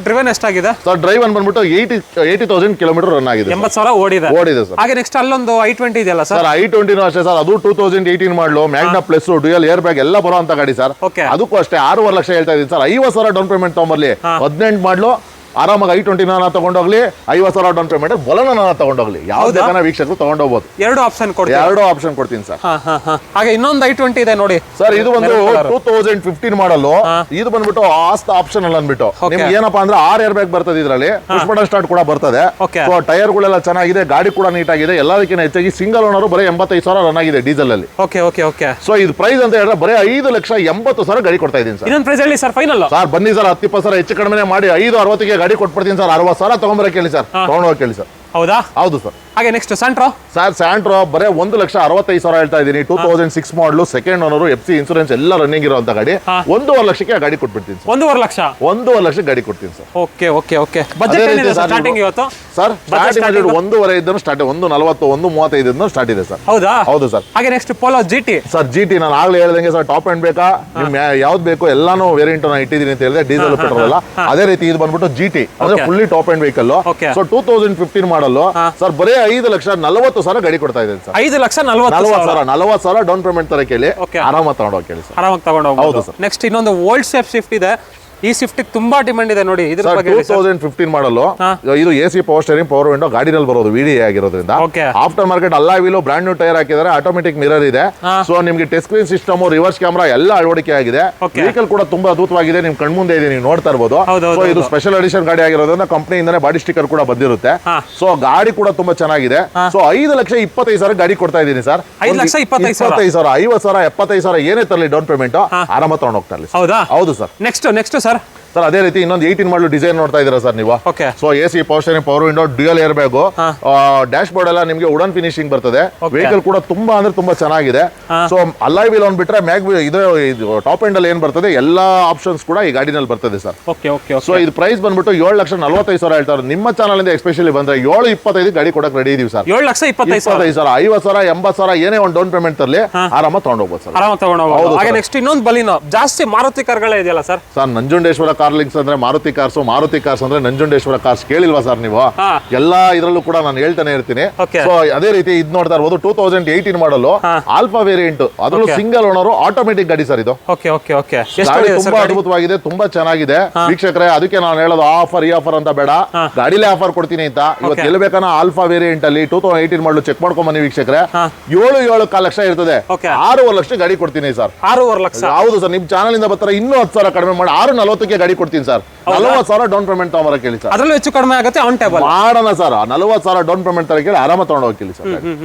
ಡ್ರೈವನ್ ಎಷ್ಟಾಗಿದೆ ಸರ್? ಡ್ರೈವನ್ ಬಂದ್ಬಿಟ್ಟು 80,000 ಕಿಲೋಮೀಟರ್ ರನ್ ಆಗಿದೆ. 80,000 ಓಡಿದೆ. ಸರ್. ಹಾಗೆ ನೆಕ್ಸ್ಟ್ ಅಲ್ಲೊಂದು i20 ಇದೆಯಲ್ಲ ಸರ್? ಸರ್ i20 ಅಷ್ಟೇ ಸರ್, ಅದು 2018 ಮಾಡಲು Magna plus dual airbag ಎಲ್ಲ ಬರೋ ಅಂತ ಗಾಡಿ ಸರ್. Okay. ಅದಕ್ಕೂ ಅಷ್ಟೇ 6.5 ಲಕ್ಷ ಹೇಳ್ತಾ ಇದೀನಿ ಸರ್. 50,000 ಡೌನ್ ಪೇಮೆಂಟ್ ತಗೊಂಬರ್ಲಿ, 18 ಮಾಡಲು ಆರಾಮಾಗಿ i20 ತಗೊಂಡೋಗ್ಲಿ, 50,000 ಡೌನ್ ಪೇಮೆಂಟ್ ಬೊಲನ ತಗೊಂಡೋಗ್ಲಿ, ಯಾವ್ದು ಬೇಕಾದ್ರೆ ವೀಕ್ಷಕರು ತಗೊಂಡೋಗ್ಬೋದು. ಎರಡು ಆಪ್ಷನ್ ಕೊಡ್ತೀವಿ? ಎರಡು ಆಪ್ಷನ್ ಕೊಡ್ತೀನಿ ಸರ್. ಹಾಗೆ ಇನ್ನೊಂದು i20 ಇದೆ ನೋಡಿ ಸರ್, ಇದು ಒಂದು 2015 ಮಾಡಲು. ಇದು ಬಂದ್ಬಿಟ್ಟು ಆಸ್ತ ಆಪ್ಷನ್ ಅಲ್ಲಿ ಅಂದ್ಬಿಟ್ಟು ನಿಮ್ಗೆ ಏನಪ್ಪಾ ಅಂದ್ರೆ 6 ಏರ್ ಬ್ಯಾಗ್ ಬರ್ತದೆ, ಇದರಲ್ಲಿ ಪುಷ್ ಬಟನ್ ಸ್ಟಾರ್ಟ್ ಕೂಡ ಬರ್ತದೆ. ಸೊ ಟೈರ್ ಗಳೆಲ್ಲ ಚೆನ್ನಾಗಿದೆ, ಗಾಡಿ ಕೂಡ ನೀಟ್ ಆಗಿದೆ. ಎಲ್ಲದಕ್ಕಿಂತ ಹೆಚ್ಚಾಗಿ ಸಿಂಗಲ್ ಓನರ್ ಬರೀ 85,000 ರನ್ ಆಗಿದೆ ಡೀಸೆಲ್ ಅಲ್ಲಿ. ಓಕೆ. ಸೊ ಇದು ಪ್ರೈಸ್ ಅಂತ ಹೇಳಿದ್ರೆ ಬರೀ 5,80,000 ಗಾಡಿ ಕೊಡ್ತಾ ಇದೀನಿ ಸರ್. ಇನ್ನೊಂದು ಪ್ರೈಸ್ ಹೇಳಿ ಸರ್ ಫೈನಲ್. ಸರ್ ಬನ್ನಿ ಸರ್, 10-20,000 ಹೆಚ್ಚು ಕಡಿಮೆ ಮಾಡಿ 560ಗೆ ಗಾಡಿ ಕೊಟ್ಬಿಡ್ತೀನಿ ಸರ್. 60,000 ತಗೊಂಬರಕ್ಕೆ ಹೇಳಿ ಸರ್, ತಗೊಂಡೋಗಿ ಕೇಳಿ ಸರ್. ಹೌದಾ? ಹೌದು ಸರ್. ಹಾಗೆ ನೆಕ್ಸ್ಟ್ ಸ್ಯಾಂಟ್ರೋ. ಸರ್ ಸ್ಯಾಂಟ್ರೋ ಬರೀ 1,65,000 ಹೇಳ್ತಾ ಇದೀನಿ. 2006 ಮಾಡಲು, ಸೆಕೆಂಡ್ ಓನರ್, FC ಇನ್ಸೂರೆನ್ಸ್ ಎಲ್ಲ ರನ್ನಿಂಗ್ ಇರುವಂತ ಗಾಡಿ. 1.5 ಲಕ್ಷಕ್ಕೆ ಗಾಡಿ ಕೊಟ್ಬಿಡ್ತೀನಿ ಸರ್. 1.5 ಲಕ್ಷ? 1.5 ಲಕ್ಷಕ್ಕೆ ಗಾಡಿ ಕೊಡ್ತೀನಿ ಸರ್. ಓಕೆ. ಬಜೆಟ್ ಏನಿದೆ ಸರ್ ಸ್ಟಾರ್ಟಿಂಗ್ ಇವತ್ತು? ಸರ್ ಸ್ಟಾರ್ಟಿಂಗ್ 1.5 ಇದ್ದನು ಸ್ಟಾರ್ಟ್, 1.40, 1.35 ಇದ್ದನು ಸ್ಟಾರ್ಟ್ ಇದೆ ಸರ್. ಹೌದಾ? ಹೌದು ಸರ್. ಹಾಗೆ next polo GT. Sir GT ನಾನು ಆಗ್ಲೇ ಹೇಳ್ದಂಗೆ ಸರ್, ಟಾಪ್ ಎಂಡ್ ಬೇಕಾ, ನಿಮ್ ಯಾವ್ದು ಬೇಕು ಎಲ್ಲಾನು ವೇರಿಯಂಟ್ ನಾನು ಇಟ್ಟಿದ್ದೀನಿ ಅಂತ ಹೇಳಿದೆ, ಡೀಸೆಲ್ ಪೆಟ್ರೋಲ್ ಎಲ್ಲ. ಅದೇ ರೀತಿ ಇದು ಬಂದ್ಬಿಟ್ಟು GT ಅಂದ್ರೆ fully top end vehicle. So 2015 ಮಾಡಲು ಸರ್ ಬರೀ 5,40,000 ಗಾಡಿ ಕೊಡ್ತಾ ಇದೆ ಸರ್. 5,40,000 ಡೌನ್ ಪೇಮೆಂಟ್ ತರ ಕೇಳಿ, ಆರಾಮಾಗಿ ತಗೊಂಡೋಗಿ ಕೇಳಿ ಸರ್. ಆರಾಮಾಗಿ ತಗೊಂಡೋಗಿ. ನೆಕ್ಸ್ಟ್ ಇನ್ನೊಂದು ಓಲ್ಡ್ ಶೇಪ್ ಶಿಫ್ಟ್ ಇದೆ. ಈ ಶಿಫ್ಟ್ ತುಂಬಾ ಡಿಮಾಂಡ್ ಇದೆ ನೋಡಿ. ಇದ್ರ ಬಗ್ಗೆ 2015 ಮಾಡಲು. ಇದು AC power steering, power window, ಗಾಡಿನಲ್ಲಿ ಬರೋದು VDA ಆಗಿರೋದ್ರಿಂದ. After market alloy wheel, brand new tyre ಹಾಕಿದ್ದಾರೆ, ಆಟೋಮೆಟಿಕ್ ಮಿರರ್ ಇದೆ. ಸೊ ನಿಮ್ಗೆ touch screen system, reverse camera ಎಲ್ಲ ಅಳವಡಿಕೆ ಆಗಿದೆ. ವೆಹಿಕಲ್ ಕೂಡ ತುಂಬಾ ಅದ್ಭುತವಾಗಿದೆ, ನಿಮ್ ಕಣ್ಮುಂದೆ ಇದೆ, ನೀವು ನೋಡ್ತಾ ಇರಬಹುದು. ಸೊ ಇದು ಸ್ಪೆಷಲ್ ಎಡಿಷನ್ ಗಾಡಿ ಆಗಿರೋದ್ರಿಂದ ಕಂಪನಿಯಿಂದನೇ ಬಾಡಿ ಸ್ಟಿಕ್ಕರ್ ಕೂಡ ಬಂದಿರುತ್ತೆ. ಸೊ ಗಾಡಿ ಕೂಡ ತುಂಬಾ ಚೆನ್ನಾಗಿದೆ. ಸೊ 5,25,000 ಗಾಡಿ ಕೊಡ್ತಾ ಇದೀನಿ ಸರ್. 5,25,000, 50,000, 75,000 ಏನೇ ತರಲಿ ಡೌನ್ ಪೇಮೆಂಟ್ ಆರಾಮಾಗಿ ತಗೊಂಡು ಹೋಗ್ತಾ ಇರಲಿ. ಹೌದು ಸರ್. ನೆಕ್ಸ್ಟ್ ಸರ್ ಅದೇ ರೀತಿ ಇನ್ನೊಂದು 18 ಮಾಡಲು ಡಿಸೈನ್ ನೋಡ್ತಾ ಇದೀರಾ ಸರ್ ನೀವು. So AC power steering, power window, dual airbag, dashboard ಎಲ್ಲ ನಿಮಗೆ ವುಡನ್ ಫಿನಿಶಿಂಗ್ ಬರ್ತದೆ. ವೆಹಿಕಲ್ ಕೂಡ ತುಂಬಾ ಅಂದ್ರೆ ತುಂಬಾ ಚೆನ್ನಾಗಿದೆ. ಸೊ ಅಲಾಯ್ ವೀಲ್ ಒಂದು ಬಿಟ್ರೆ ಮ್ಯಾಗ್ ಇದು ಟಾಪ್ ಎಂಡ್ ಅಲ್ಲಿ ಏನ್ ಬರ್ತದೆ ಎಲ್ಲ ಆಪ್ಷನ್ಸ್ ಕೂಡ ಈ ಗಾಡಿನಲ್ಲಿ ಬರ್ತದೆ ಸರ್. ಸೊ ಇದು ಪ್ರೈಸ್ ಬಂದ್ಬಿಟ್ಟು 7,45,000 ಹೇಳ್ತಾರೆ. ನಿಮ್ಮ ಚಾನಲ್ ಇಂದ ಎಸ್ಪೆಷಲಿ ಬಂದ್ರೆ 7,25 ಗಾಡಿ ಕೊಡಕ್ ರೆಡಿ ಇದೀವಿ ಸರ್. 7,25,000, 50,000, 80,000 ಏನೇ ಒಂದು ಡೌನ್ ಪೇಮೆಂಟ್ ತರಲಿ ಆರಾಮ ತಗೊಂಡೋಗ್ಬೋದು ಸರ್. ಹಾಗೆ ನೆಕ್ಸ್ಟ್ ಇನ್ನೊಂದು ಬಲಿನೋ. ಜಾಸ್ತಿ ಮಾರುತಿ ಕಾರ್ಗಳೇ ಇದೆಯಲ್ಲ sir? Sir Nanjundeshwara car links ಅಂದ್ರೆ ಮಾರುತಿ ಕಾರ್ಸ್ ಅಂದ್ರೆ ನಂಜುಂಡೇಶ್ವರ ಕಾರ್ಸ್ ಕೇಳಿಲ್ವಾ ಸರ್ ನೀವು? ಎಲ್ಲಾ ಇದ್ರಲ್ಲೂ ಕೂಡ ನಾನು ಹೇಳ್ತಾನೆ ಇರ್ತೀನಿ. ಸೊ ಅದೇ ರೀತಿ ಇದು ನೋಡ್ತಾ ಇರ್ಬೋದು 2018 ಮಾಡಲು ಆಲ್ಫಾ ವೇರಿಯಂಟ್, ಅದರಲ್ಲೂ ಸಿಂಗಲ್ ಓನರ್ ಆಟೋಮೆಟಿಕ್ ಗಾಡಿ ಸರ್ ಇದು. ಗಾಡಿ ತುಂಬಾ ಅದ್ಭುತವಾಗಿದೆ, ತುಂಬಾ ಚೆನ್ನಾಗಿದೆ ವೀಕ್ಷಕರೇ. ಅದಕ್ಕೆ ನಾನು ಹೇಳೋದು ಈ ಆಫರ್ ಅಂತ ಬೇಡ, ಗಾಡಿಲೇ ಆಫರ್ ಕೊಡ್ತೀನಿ ಅಂತ. ಇವತ್ತು ಎಲ್ಲಿ ಬೇಕಾನ ಆಲ್ಫಾ ವೇರಿಯಂಟ್ ಅಲ್ಲಿ 2018 ಮಾಡಲು ಚೆಕ್ ಮಾಡ್ಕೊಂಡ್ ಬನ್ನಿ ವೀಕ್ಷಕರೇ. 7,4 ಲಕ್ಷ ಇರ್ತದೆ, 6.5 ಲಕ್ಷ ಗಾಡಿ ಕೊಡ್ತೀನಿ ಸರ್. 6.5 ಲಕ್ಷ? ಹೌದು ಸರ್. ನಿಮ್ ಚಾನಲ್ ಇಂದ ಬರ್ತಾರೆ ಇನ್ನೂ 10,000 ಕಡಿಮೆ ಮಾಡಿ 6,40,000 ಗಾಡಿ ಕೊಡ್ತೀನಿ ಸರ್. 40,000 ಡೌನ್ ಪೇಮೆಂಟ್ ತಗೊಂಬರ ಕೇಳಿ ಸರ್. ಅದರಲ್ಲೂ ಹೆಚ್ಚು ಕಡಿಮೆ ಆಗುತ್ತೆ, ಆನ್ ಟೇಬಲ್ ಮಾಡೋಣ ಸರ್. 40,000 ಡೌನ್ ಪೇಮೆಂಟ್ ತರ ಕೇಳಿ ಆರಾಮ ತಗೊಂಡೋಗಿ ಕೇಳಿ ಸರ್.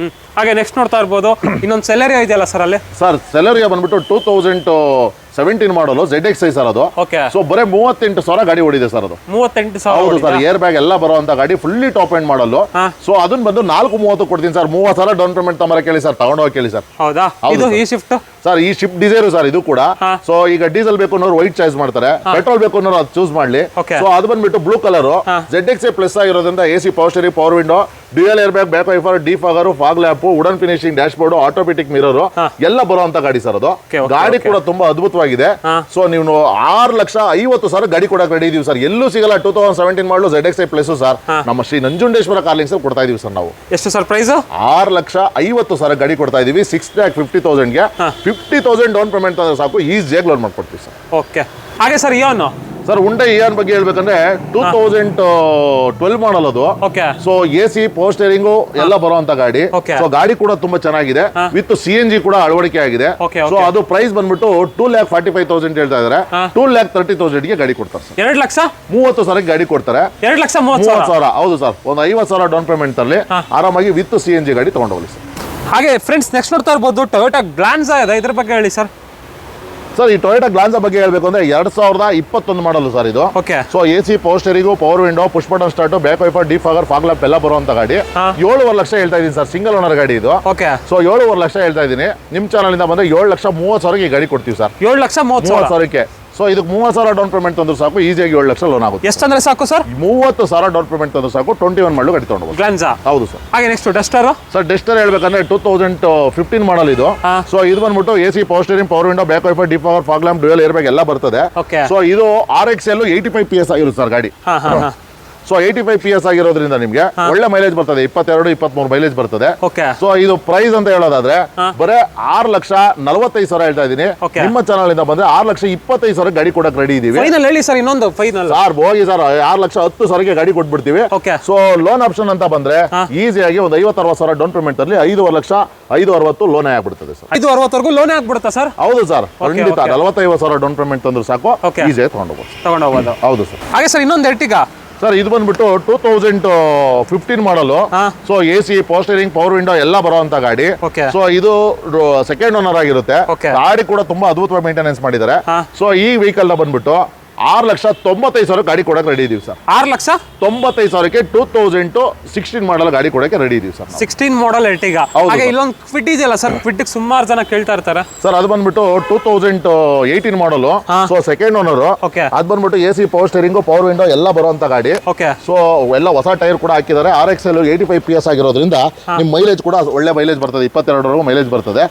ಹಾಗೆ ನೆಕ್ಸ್ಟ್ ನೋಡ್ತಾ ಇರ್ಬೋದು ಇನ್ನೊಂದು ಸೆಲೆರಿಯೋ ಇದೆಯಲ್ಲ ಸರ್ ಅಲ್ಲಿ? ಸರ್ ಸೆಲೆರಿಯೋ ಬಂದ್ಬಿಟ್ಟು 2017 ಮಾಡಲು ZXi ಸರ್ ಅದು. ಸೊ ಬರೇ 38,000 ಗಾಡಿ ಓಡಿದೆ ಸರ್ ಅದು. 38,000? ಹೌದು ಸರ್. ಏರ್ ಬ್ಯಾಗ್ ಎಲ್ಲ ಬರುವಂತ ಗಾಡಿ, ಫುಲ್ಲಿ ಟಾಪ್ ಎಂಡ್ ಮಾಡಲು. ಸೊ ಅದನ್ನ ಬಂದು 4,30 ಕೊಡ್ತೀನಿ ಸರ್. 30,000 ಡೌನ್ ಪೇಮೆಂಟ್ ತಗೊಂಬರ ಕೇಳಿ ಸರ್, ತಗೊಂಡೋಗಿ ಕೇಳಿ ಸರ್. ಹೌದಾ? ಈ ಶಿಫ್ಟ್ ಸರ್ ಈ ಶಿಫ್ಟ್ ಡಿಸೈರ್ ಸರ್ ಇದು ಕೂಡ. ಸೊ ಈಗ ಡೀಸೆಲ್ ಬೇಕು ಅನ್ನೋರು ವೈಟ್ ಚಾಯ್ಸ್ ಮಾಡ್ತಾರೆ, ಪೆಟ್ರೋಲ್ ಬೇಕು ಅನ್ನೋರು ಅದು ಚೂಸ್ ಮಾಡ್ಲಿ. ಸೊ ಅದು ಬಂದ್ಬಿಟ್ಟು ಬ್ಲೂ ಕಲರ್ ZXi ಪ್ಲಸ್ ಆಗಿರೋದ್ರಿಂದ AC power steering, power window, dual airbag, back wiper, defogger, fog lamp, wooden finishing, dashboard, automatic mirror ಎಲ್ಲ ಬರುವಂತ ಗಾಡಿ ಸರ್ ಅದು. ಗಾಡಿ ಕೂಡ ತುಂಬಾ ಅದ್ಭುತವಾಗಿದೆ. ಸೊ ನೀವು 6,50,000 ಗಾಡಿ ಕೊಡಕ್ ರೆಡಿ ಇದೀವಿ ಸರ್. ಎಲ್ಲೂ ಸಿಗಲ್ಲ. 2017 ಮಾಡಲು ZXi ಪ್ಲಸ್ ಸರ್, ನಮ್ಮ ಶ್ರೀ ನಂಜುಂಡೇಶ್ವರ ಕಾರ್ ಲಿಂಕ್ಸ್ ಕೊಡ್ತಾ ಇದೀವಿ ಸರ್ ನಾವು. ಎಷ್ಟು ಸರ್ ಪ್ರೈಸ್? 6,50,000 ಗಾಡಿ ಕೊಡ್ತಾ ಇದೀವಿ. 6,50,000ಗೆ 50,000 ಡೌನ್ ಪೇಮೆಂಟ್ ಅಂದ್ರೆ ಸಾಕು, ಈಸಿಯಾಗಿ ಲೋನ್ ಮಾಡ್ಕೊಡ್ತೀವಿ ಸರ್. ಓಕೆ. ಹಾಗೆ ಸರ್ ಇಯಾನ್ ಸರ್ ಉಂಡೆ ಇಯಾನ್ ಬಗ್ಗೆ ಹೇಳ್ಬೇಕಂದ್ರೆ 2012 ಮಾಡಲ್ ಅದು. ಸೊ AC ಪವರ್ ಸ್ಟೇರಿಂಗು ಎಲ್ಲ ಬರುವಂತ ಗಾಡಿ. ಸೊ ಗಾಡಿ ಕೂಡ ತುಂಬಾ ಚೆನ್ನಾಗಿದೆ, ವಿತ್ CNG ಕೂಡ ಅಳವಡಿಕೆ ಆಗಿದೆ. ಸೊ ಅದು ಪ್ರೈಸ್ ಬಂದ್ಬಿಟ್ಟು 2,45,000 ಹೇಳ್ತಾ ಇದಾರೆ. 2,30,000ಗೆ ಗಾಡಿ ಕೊಡ್ತಾರೆ ಸರ್. 2,30,000 ಗಾಡಿ ಕೊಡ್ತಾರೆ. 2,30,000? ಹೌದು ಸರ್. ಒಂದು 50,000 ಡೌನ್ ಪೇಮೆಂಟ್ ತರಲಿ ಆರಾಮಾಗಿ ವಿತ್ CNG ಗಾಡಿ ತಗೊಂಡೋಗ್ಲಿ ಸರ್. ಹಾಗೆ ಫ್ರೆಂಡ್ಸ್ ನೆಕ್ಸ್ಟ್ ನೋಡ್ತಾ ಇರ್ಬೋದು ಟೊಯೋಟಾ ಗ್ಲಾನ್ಸಾ ಇದೆ, ಇದ್ರ ಬಗ್ಗೆ ಹೇಳಿ ಸರ್. ಸರ್ ಈ ಟೊಯೋಟಾ ಗ್ಲಾನ್ಸಾ ಬಗ್ಗೆ ಹೇಳ್ಬೇಕು ಅಂದ್ರೆ 2021 ಮಾಡಲು ಸರ್ ಇದು. So AC power steering, power window, push button start, back wiper, defogger, fog lamp ಎಲ್ಲ ಬರುವಂತ ಗಾಡಿ. 7.5 ಲಕ್ಷ ಹೇಳ್ತಾ ಇದೀನಿ ಸರ್. ಸಿಂಗಲ್ ಓನರ್ ಗಾಡಿ ಇದು. ಸೊ 7.5 ಲಕ್ಷ ಹೇಳ್ತಾ ಇದೀನಿ. ನಿಮ್ ಚಾನಲ್ ಇಂದ ಬಂದ್ರೆ 7,30,000 ಗಾಡಿ ಕೊಡ್ತೀವಿ ಸರ್. 7,30,000. ಸೊ ಇದಕ್ಕೆ 30,000 ಡೌನ್ ಪೇಮೆಂಟ್ ತಂದ್ರೆ ಸಾಕು, ಈಸಿಯಾಗಿ 7 ಲಕ್ಷ ಲೋನ್ ಆಗುತ್ತೆ. ಎಷ್ಟಂದ್ರೆ ಸಾಕು ಸರ್? 30,000 ಡೌನ್ ಪೇಮೆಂಟ್ ತಂದ್ರೆ ಸಾಕು, 21 ಮಾಡಲು ಗಾಡಿ ತಗೊಂಡು ಗ್ಲಾನ್ಸಾ. ಹೌದು ಸರ್. ಹಾಗೆ ನೆಕ್ಸ್ಟ್ ಡಸ್ಟರ್ ಸರ್. ಡಸ್ಟರ್ ಹೇಳ್ಬೇಕಂದ್ರೆ 2015 ಮಾಡಲ್ ಇದು. ಸೊ ಇದು ಬಂದ್ಬಿಟ್ಟು AC power steering, power window, back wiper, defogger, fog lamp, dual airbag ಎಲ್ಲ ಬರ್ತದೆ. ಸೊ ಇದು RXL 85 PS ಆಗಿರುತ್ತೆ ಸರ್ ಗಾಡಿ. ಸೊ 85 PS ಆಗಿರೋದ್ರಿಂದ ನಿಮ್ಗೆ ಒಳ್ಳೆ ಮೈಲೇಜ್ ಬರ್ತದೆ, 22-23 ಮೈಲೇಜ್ ಬರ್ತದೆ. ಓಕೆ ಸೊ ಇದು ಪ್ರೈಸ್ ಅಂತ ಹೇಳೋದಾದ್ರೆ ಬರೇ 6,45,000 ಹೇಳ್ತಾ ಇದೀನಿ. ನಿಮ್ಮ ಚಾನಲ್ ಇಂದ ಬಂದ್ರೆ 6,25,000 ಗಾಡಿ ಕೊಡಕ್ ರೆಡಿ ಇದೀವಿ. ಫೈನಲ್ ಹೇಳಿ ಸರ್, ಇನ್ನೊಂದು ಫೈನಲ್ ಸರ್ ಹೋಗಿ ಸರ್ 6,10,000 ಗಾಡಿ ಕೊಟ್ಬಿಡ್ತೀವಿ. ಸೊ ಲೋನ್ ಆಪ್ಷನ್ ಅಂತ ಬಂದ್ರೆ ಈಸಿಯಾಗಿ ಒಂದು 50-60,000 ಡೌನ್ ಪೇಮೆಂಟ್ ಅಲ್ಲಿ 5,60,000 ಲೋನ್ ಆಗ್ಬಿಡ್ತದೆ ಸರ್. 5,60,000 ಲೋನ್ ಆಗ್ಬಿಡುತ್ತಾ ಸರ್? ಹೌದು ಸರ್, ಖಂಡಿತ 45,000 ಡೌನ್ ಪೇಮೆಂಟ್ ತಂದ್ರು ಸಾಕು, ಈಸಿಯಾಗಿ ತಗೊಂಡೋಗ್ಬೋದು. ಹೌದು ಸರ್. ಹಾಗೆ ಸರ್ ಇನ್ನೊಂದು ಎರ್ಟಿಗಾ ಸರ್ ಇದು ಬಂದ್ಬಿಟ್ಟು 2015 ಮಾಡಲು. So AC, power steering, power window ಎಲ್ಲ ಬರುವಂತ ಗಾಡಿ. ಸೊ ಇದು ಸೆಕೆಂಡ್ ಓನರ್ ಆಗಿರುತ್ತೆ. ಗಾಡಿ ಕೂಡ ತುಂಬಾ ಅದ್ಭುತವಾಗಿ ಮೇಂಟೆನೆನ್ಸ್ ಮಾಡಿದ್ದಾರೆ. ಸೊ ಈ ವೆಹಿಕಲ್ ನ ಬಂದ್ಬಿಟ್ಟು 6,95,000 ಗಾಡಿ ಕೊಡಕ್ಕೆ ರೆಡಿ ಇದೀವಿ ಸರ್. 6,95,000 2016 ಮಾಡಲ್ ಗಾಡಿ ಕೊಡಕ್ಕೆ ರೆಡಿ ಇದೀವಿ ಸರ್. 16 ಮಾಡಲ್ ಎರ್ಟಿಗಾ. ಹಾಗೆ ಇಲ್ಲೊಂದು ಕ್ವಿಡ್ ಇದೆಯಲ್ಲ ಸರ್, ಕ್ವಿಡ್ ಸುಮಾರು ಜನ ಕೇಳ್ತಾ ಇರ್ತಾರೆ ಸರ್. ಅದು ಬಂದ್ಬಿಟ್ಟು 2018 ಮಾಡಲ್. So second owner. ಅದು ಬಂದ್ಬಿಟ್ಟು AC, power steering, power window ಎಲ್ಲ ಬರುವಂತ ಗಾಡಿ. ಸೊ ಎಲ್ಲ ಹೊಸ ಟೈರ್ ಕೂಡ ಹಾಕಿದ್ದಾರೆ. RXL 85 PS ಆಗಿರೋದ್ರಿಂದ ನಿಮ್ ಮೈಲೇಜ್ ಕೂಡ ಒಳ್ಳೆ ಮೈಲೇಜ್ ಬರ್ತದೆ, 22 ಮೈಲೇಜ್ ಬರ್ತದೆ.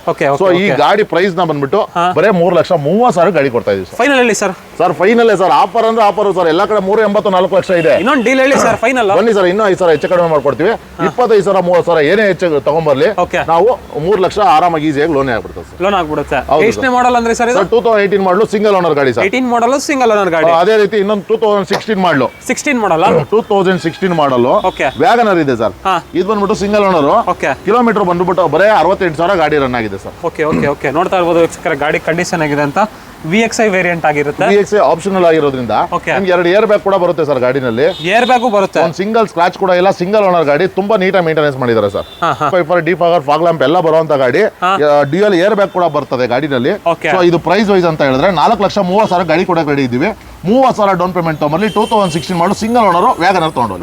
ಸೊ ಈ ಗಾಡಿ ಪ್ರೈಸ್ ನ ಬಂದ್ಬಿಟ್ಟು ಬರೇ 3,30,000 ಗಾಡಿ ಕೊಡ್ತಾ ಇದೀವಿ. ಫೈನಲ್ ಹೇಳಿ sir. Sir final sir, offer ಅಂದ್ರೆ ಆಫರ್ ಸರ್. ಎಲ್ಲ ಕಡೆ 3,84 ಲಕ್ಷ ಇದೆ. ಇನ್ನೊಂದು ಡೀಲ್ ಹೇಳಿ ಸರ್ ಫೈನಲ್. ಬನ್ನಿ ಸರ್, ಇನ್ನೂ 5,000 ಹೆಚ್ಚು ಕಡಿಮೆ ಮಾಡ್ಕೊಡ್ತೀವಿ. 25,000 30,000 ಏನೇ ಹೆಚ್ಚು ತಗೊಂಡ್ಬರ್ಲಿ, ನಾವು 3 ಲಕ್ಷ ಆರಾಮಾಗಿ ಈಸಿಯಾಗಿ ಲೋನ್ ಆಗ್ಬಿಡ್ತದೆ ಸರ್. ಲೋನ್ ಆಗ್ಬಿಡುತ್ತೆ. ಎಷ್ಟನೇ ಮಾಡಲ್ ಅಂದ್ರೆ ಸರ್? 2018 ಮಾಡಲು ಸಿಂಗಲ್ ಓನರ್ ಗಾಡಿ ಸರ್. 18 ಮಾಡಲ್ ಸಿಂಗಲ್ ಓನರ್ ಗಾಡಿ. ಅದೇ ರೀತಿ ಇನ್ನೊಂದು 2016 ಮಾಡಲು. 16 ಮಾಡಲ್ 2016 ಮಾಡಲು ವ್ಯಾಗನರ್ ಇದೆ ಸರ್. ಇದು ಬಂದ್ಬಿಟ್ಟು ಸಿಂಗಲ್ ಓನರ್. ಕಿಲೋಮೀಟರ್ ಬಂದ್ಬಿಟ್ಟು ಬರೇ 68,000 ಗಾಡಿ ರನ್ ಆಗಿದೆ ಸರ್. ಓಕೆ ನೋಡ್ತಾ ಇರ್ಬೋದು ಗಾಡಿ ಕಂಡೀಷನ್ ಆಗಿದೆ ಅಂತ. VXI ವೇರಿಯಂಟ್ ಆಗಿರುತ್ತೆ. VXI ಆಪ್ಷನಲ್ ಆಗಿರೋದ್ರಿಂದ ನಿಮ್ಗೆ 2 ಏರ್ ಬ್ಯಾಗ್ ಕೂಡ ಬರುತ್ತೆ ಸರ್ ಗಾಡಿನಲ್ಲಿ. ಏರ್ ಬ್ಯಾಗು ಬರುತ್ತೆ. ಒಂದು ಸಿಂಗಲ್ ಸ್ಕ್ರಾಚ್ ಕೂಡ ಇಲ್ಲ. ಸಿಂಗಲ್ ಓನರ್ ಗಾಡಿ, ತುಂಬಾ ನೀಟಾಗಿ ಮೇಂಟೆನೆನ್ಸ್ ಮಾಡಿದ್ದಾರೆ ಸರ್. ಡಿಫಾಗರ್, ಫಾಗ್ ಲ್ಯಾಂಪ್ ಎಲ್ಲ ಬರುವಂತ ಗಾಡಿ. ಡ್ಯೂಯಲ್ ಏರ್ ಬ್ಯಾಗ್ ಕೂಡ ಬರ್ತದೆ ಗಾಡಿನಲ್ಲಿ. ಸೊ ಇದು ಪ್ರೈಸ್ ವೈಸ್ ಅಂತ ಹೇಳಿದ್ರೆ 4,30,000 ಗಾಡಿ ಕೊಡಕ್ಕೆ ರೆಡಿ ಇದೀವಿ. 30,000 down payment ತಗೊಂಡ್ಬರ್ಲಿ. 2016 model single owner Wagon R ತಗೊಂಡು.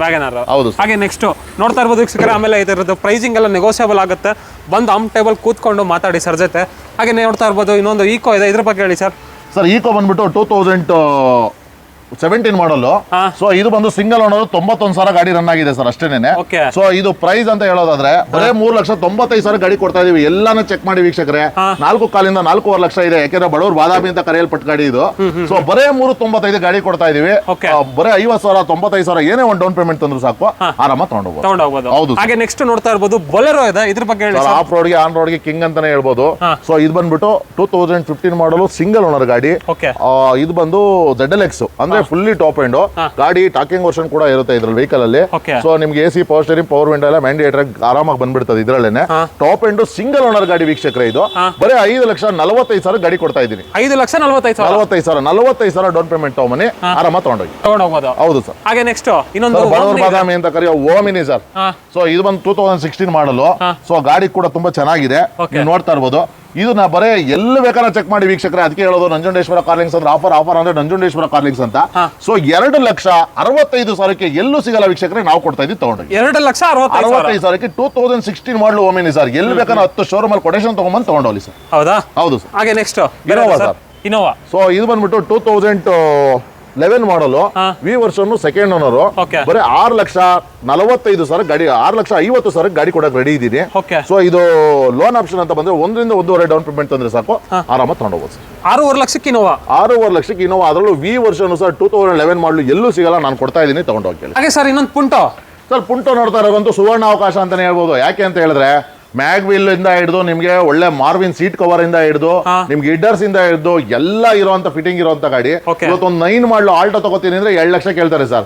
ಹೌದು. ಹಾಗೆ ನೆಕ್ಸ್ಟ್ ನೋಡ್ತಾ ಇರ್ಬೋದು ವೀಕ್ಷಕರೇ, ಆಮೇಲೆ ಇದರದ್ದು ಪ್ರೈಸಿಂಗ್ ಎಲ್ಲ ನೆಗೋಸಿಯಬಲ್ ಆಗುತ್ತೆ. ಬಂದು ಆಮ್ ಟೇಬಲ್ ಕೂತ್ಕೊಂಡು ಮಾತಾಡಿ ಸರ್ ಜೊತೆ. ಹಾಗೆ ನೋಡ್ತಾ ಇರ್ಬೋದು ಇನ್ನೊಂದು ಈಕೋ ಇದೆ, ಇದ್ರ ಬಗ್ಗೆ ಹೇಳಿ ಸರ್. ಸರ್ ಈಕೋ ಬಂದ್ಬಿಟ್ಟು 2017 ಮಾಡಲು. ಸೊ ಇದು ಬಂದು ಸಿಂಗಲ್ ಓನರ್ 91,000 ಗಾಡಿ ರನ್ ಆಗಿದೆ ಸರ್ ಅಷ್ಟೇನೆ. ಸೊ ಇದು ಪ್ರೈಸ್ ಅಂತ ಹೇಳೋದಾದ್ರೆ ಬರೇ 3,95,000 ಗಾಡಿ ಕೊಡ್ತಾ ಇದೀವಿ. ಎಲ್ಲಾನು ಚೆಕ್ ಮಾಡಿ ವೀಕ್ಷಕರೇ, 4 ಕಾಲಿಂದ 4.5 ಲಕ್ಷ ಇದೆ. ಯಾಕೆಂದ್ರೆ ಬಡವರು ಬಾದಾಮಿ ಅಂತ ಕರೆಯಲ್ಪಟ್ಟ ಗಾಡಿ ಇದು. ಸೊ ಬರೇ 395 ಗಾಡಿ ಕೊಡ್ತಾ ಇದೀವಿ. ಬರೇ 50,000 95,000 ಏನೇ ಒಂದು ಡೌನ್ ಪೇಮೆಂಟ್ ತಂದ್ರು ಸಾಕು, ಆರಾಮ ತಗೊಂಡೋಗ್ಬೋದು. ಹೌದು. ಹಾಗೆ ನೆಕ್ಸ್ಟ್ ನೋಡ್ತಾ ಇರ್ಬೋದು ಬೊಲೆರೋ ಇದೆ, ಇದ್ರ ಬಗ್ಗೆ ಹೇಳಿ. ಆಫ್ ರೋಡ್ಗೆ ಆನ್ ರೋಡ್ಗೆ ಕಿಂಗ್ ಅಂತಾನೆ ಹೇಳ್ಬೋದು. ಸೊ ಇದು ಬಂದ್ಬಿಟ್ಟು 2015 ಮಾಡಲು ಸಿಂಗಲ್ ಓನರ್ ಗಾಡಿ. ಇದು ಬಂದು ZLX ಅಂದ್ರೆ ಫುಲ್ಲಿ ಟಾಪ್ ಎಂಡ್ ಗಾಡಿ. ಟಾಕಿಂಗ್ ವರ್ಷನ್ ಕೂಡ ಇರುತ್ತೆ ಇದ್ರಲ್ಲಿ ವೆಹಿಕಲ್ ಅಲ್ಲಿ. ಸೊ ನಿಮ್ಗೆ AC, power steering, power window ಎಲ್ಲ ಮ್ಯಾಂಡೇಟರಿ ಆರಾಮಾಗಿ ಬಂದ್ಬಿಡ್ತದೆ ಇದ್ರಲ್ಲೇನೆ. ಟಾಪ್ ಎಂಡ್ ಸಿಂಗಲ್ ಓನರ್ ಗಾಡಿ ವೀಕ್ಷಕರೇ. ಇದು ಬರೀ 5,45,000 ಗಾಡಿ ಕೊಡ್ತಾ ಇದ್ದೀನಿ. 5,45,000 ಡೌನ್ ಪೇಮೆಂಟ್ ತಗೊಂಬನ್ನಿ, ಆರಾಮ ತಗೊಂಡೋಗ್ಬೋದು. ಹೌದು ಸರ್. ಹಾಗೆ ನೆಕ್ಸ್ಟ್ ಇನ್ನೊಂದು ಬಡವರ್ ಬಾದಾಮಿ ಅಂತ ಕರೆಯೋ ಓಮಿನಿ ಸರ್. ಸೊ ಇದು ಬಂದು 2016 ಮಾಡಲು. ಸೊ ಗಾಡಿ ಕೂಡ ತುಂಬಾ ಚೆನ್ನಾಗಿದೆ, ನೀವು ನೋಡ್ತಾ ಇರ್ಬೋದು. ಇದು ನಾ ಬರೇ ಎಲ್ಲ ಬೇಕಾದ್ರೆ ಚೆಕ್ ಮಾಡಿ ವೀಕ್ಷಕರೇ. ಅದಕ್ಕೆ ಹೇಳೋದು ನಂಜುಂಡೇಶ್ವರ ಕಾರ್ಲಿಂಗ್ಸ್ ಅಂದ್ರೆ ಆಫರ್ ಅಂದ್ರೆ ನಂಜುಂಡೇಶ್ವರ ಕಾರ್ಲಿಂಗ್ಸ್ ಅಂತ. ಸೊ 2,65,000 ಎಲ್ಲೂ ಸಿಗಲ್ಲ ವೀಕ್ಷಕರೇ, ನಾವು ಕೊಡ್ತಾ ಇದ್ದೀವಿ ತಗೊಂಡು. 2,65,000 2016 ಮಾಡಲು ಓಮಿನಿ ಸರ್. ಎಲ್ಲಿ ಬೇಕಾದ್ರೆ 10 ಶೋರೂಮ್ ಅಲ್ಲಿ ಕೊಟೇಶನ್ ತಗೊಂಡ್ಬಂದು ತಗೊಂಡೋಗಿ ಸರ್. ಹೌದಾ? ಹೌದು ಸರ್. ಹಾಗೆ next Innova sir. Innova. So ಇದು ಬಂದ್ಬಿಟ್ಟು 2011 ಮಾಡಲು. V version second owner. ಬರೀ 6,45,000 ಗಾಡಿ, 6,50,000 ಗಾಡಿ ಕೊಡಕ್ಕೆ ರೆಡಿ ಇದ್ದೀನಿ. ಸೊ ಇದು ಲೋನ್ ಆಪ್ಷನ್ ಅಂತ ಬಂದ್ರೆ 1.5 ಡೌನ್ ಪೇಮೆಂಟ್ ತಂದ್ರೆ ಸಾಕು, ಆರಾಮ ತಗೊಂಡೋಗ್ಬೋದು ಸರ್. 6,5 ಲಕ್ಷಕ್ಕೆ ಇನೋವಾ. 6,5 ಲಕ್ಷಕ್ಕೆ ಇನೋವಾ. ಅದರಲ್ಲೂ ವಿ ವರ್ಷನ್ ಸರ್ 2011 ಮಾಡಲು ಎಲ್ಲೂ ಸಿಗಲ್ಲ, ನಾನು ಕೊಡ್ತಾ ಇದ್ದೀನಿ ತಗೊಂಡೋಗಿ. ಹಾಗೆ ಸರ್ ಇನ್ನೊಂದು ಪುಂಟೋ ಸರ್. ಪುಂಟೋ ನೋಡ್ತಾ ಇರೋದಂತೂ ಸುವರ್ಣ ಅವಕಾಶ ಅಂತಾನೆ ಹೇಳ್ಬೋದು. ಯಾಕೆ ಅಂತ ಹೇಳಿದ್ರೆ ಮ್ಯಾಗ್ ವೀಲ್ ಇಂದ ಹಿಡಿದು ನಿಮ್ಗೆ ಒಳ್ಳೆ ಮಾರ್ವಿನ್ ಸೀಟ್ ಕವರ್ ಇಂದ ಹಿಡಿದು ನಿಮ್ಗೆ ಹಿಡ್ಡರ್ಸ್ ಇಂದ ಹಿಡಿದು ಎಲ್ಲ ಇರುವಂತ ಫಿಟ್ಟಿಂಗ್ ಇರುವಂತ ಗಾಡಿ. ಇವತ್ತೊಂದು 9 ಮಾಡಲು ಆಲ್ಟೋ ತಗೋತೀನಿ ಅಂದ್ರೆ 2 ಲಕ್ಷ ಕೇಳ್ತಾರೆ ಸರ್.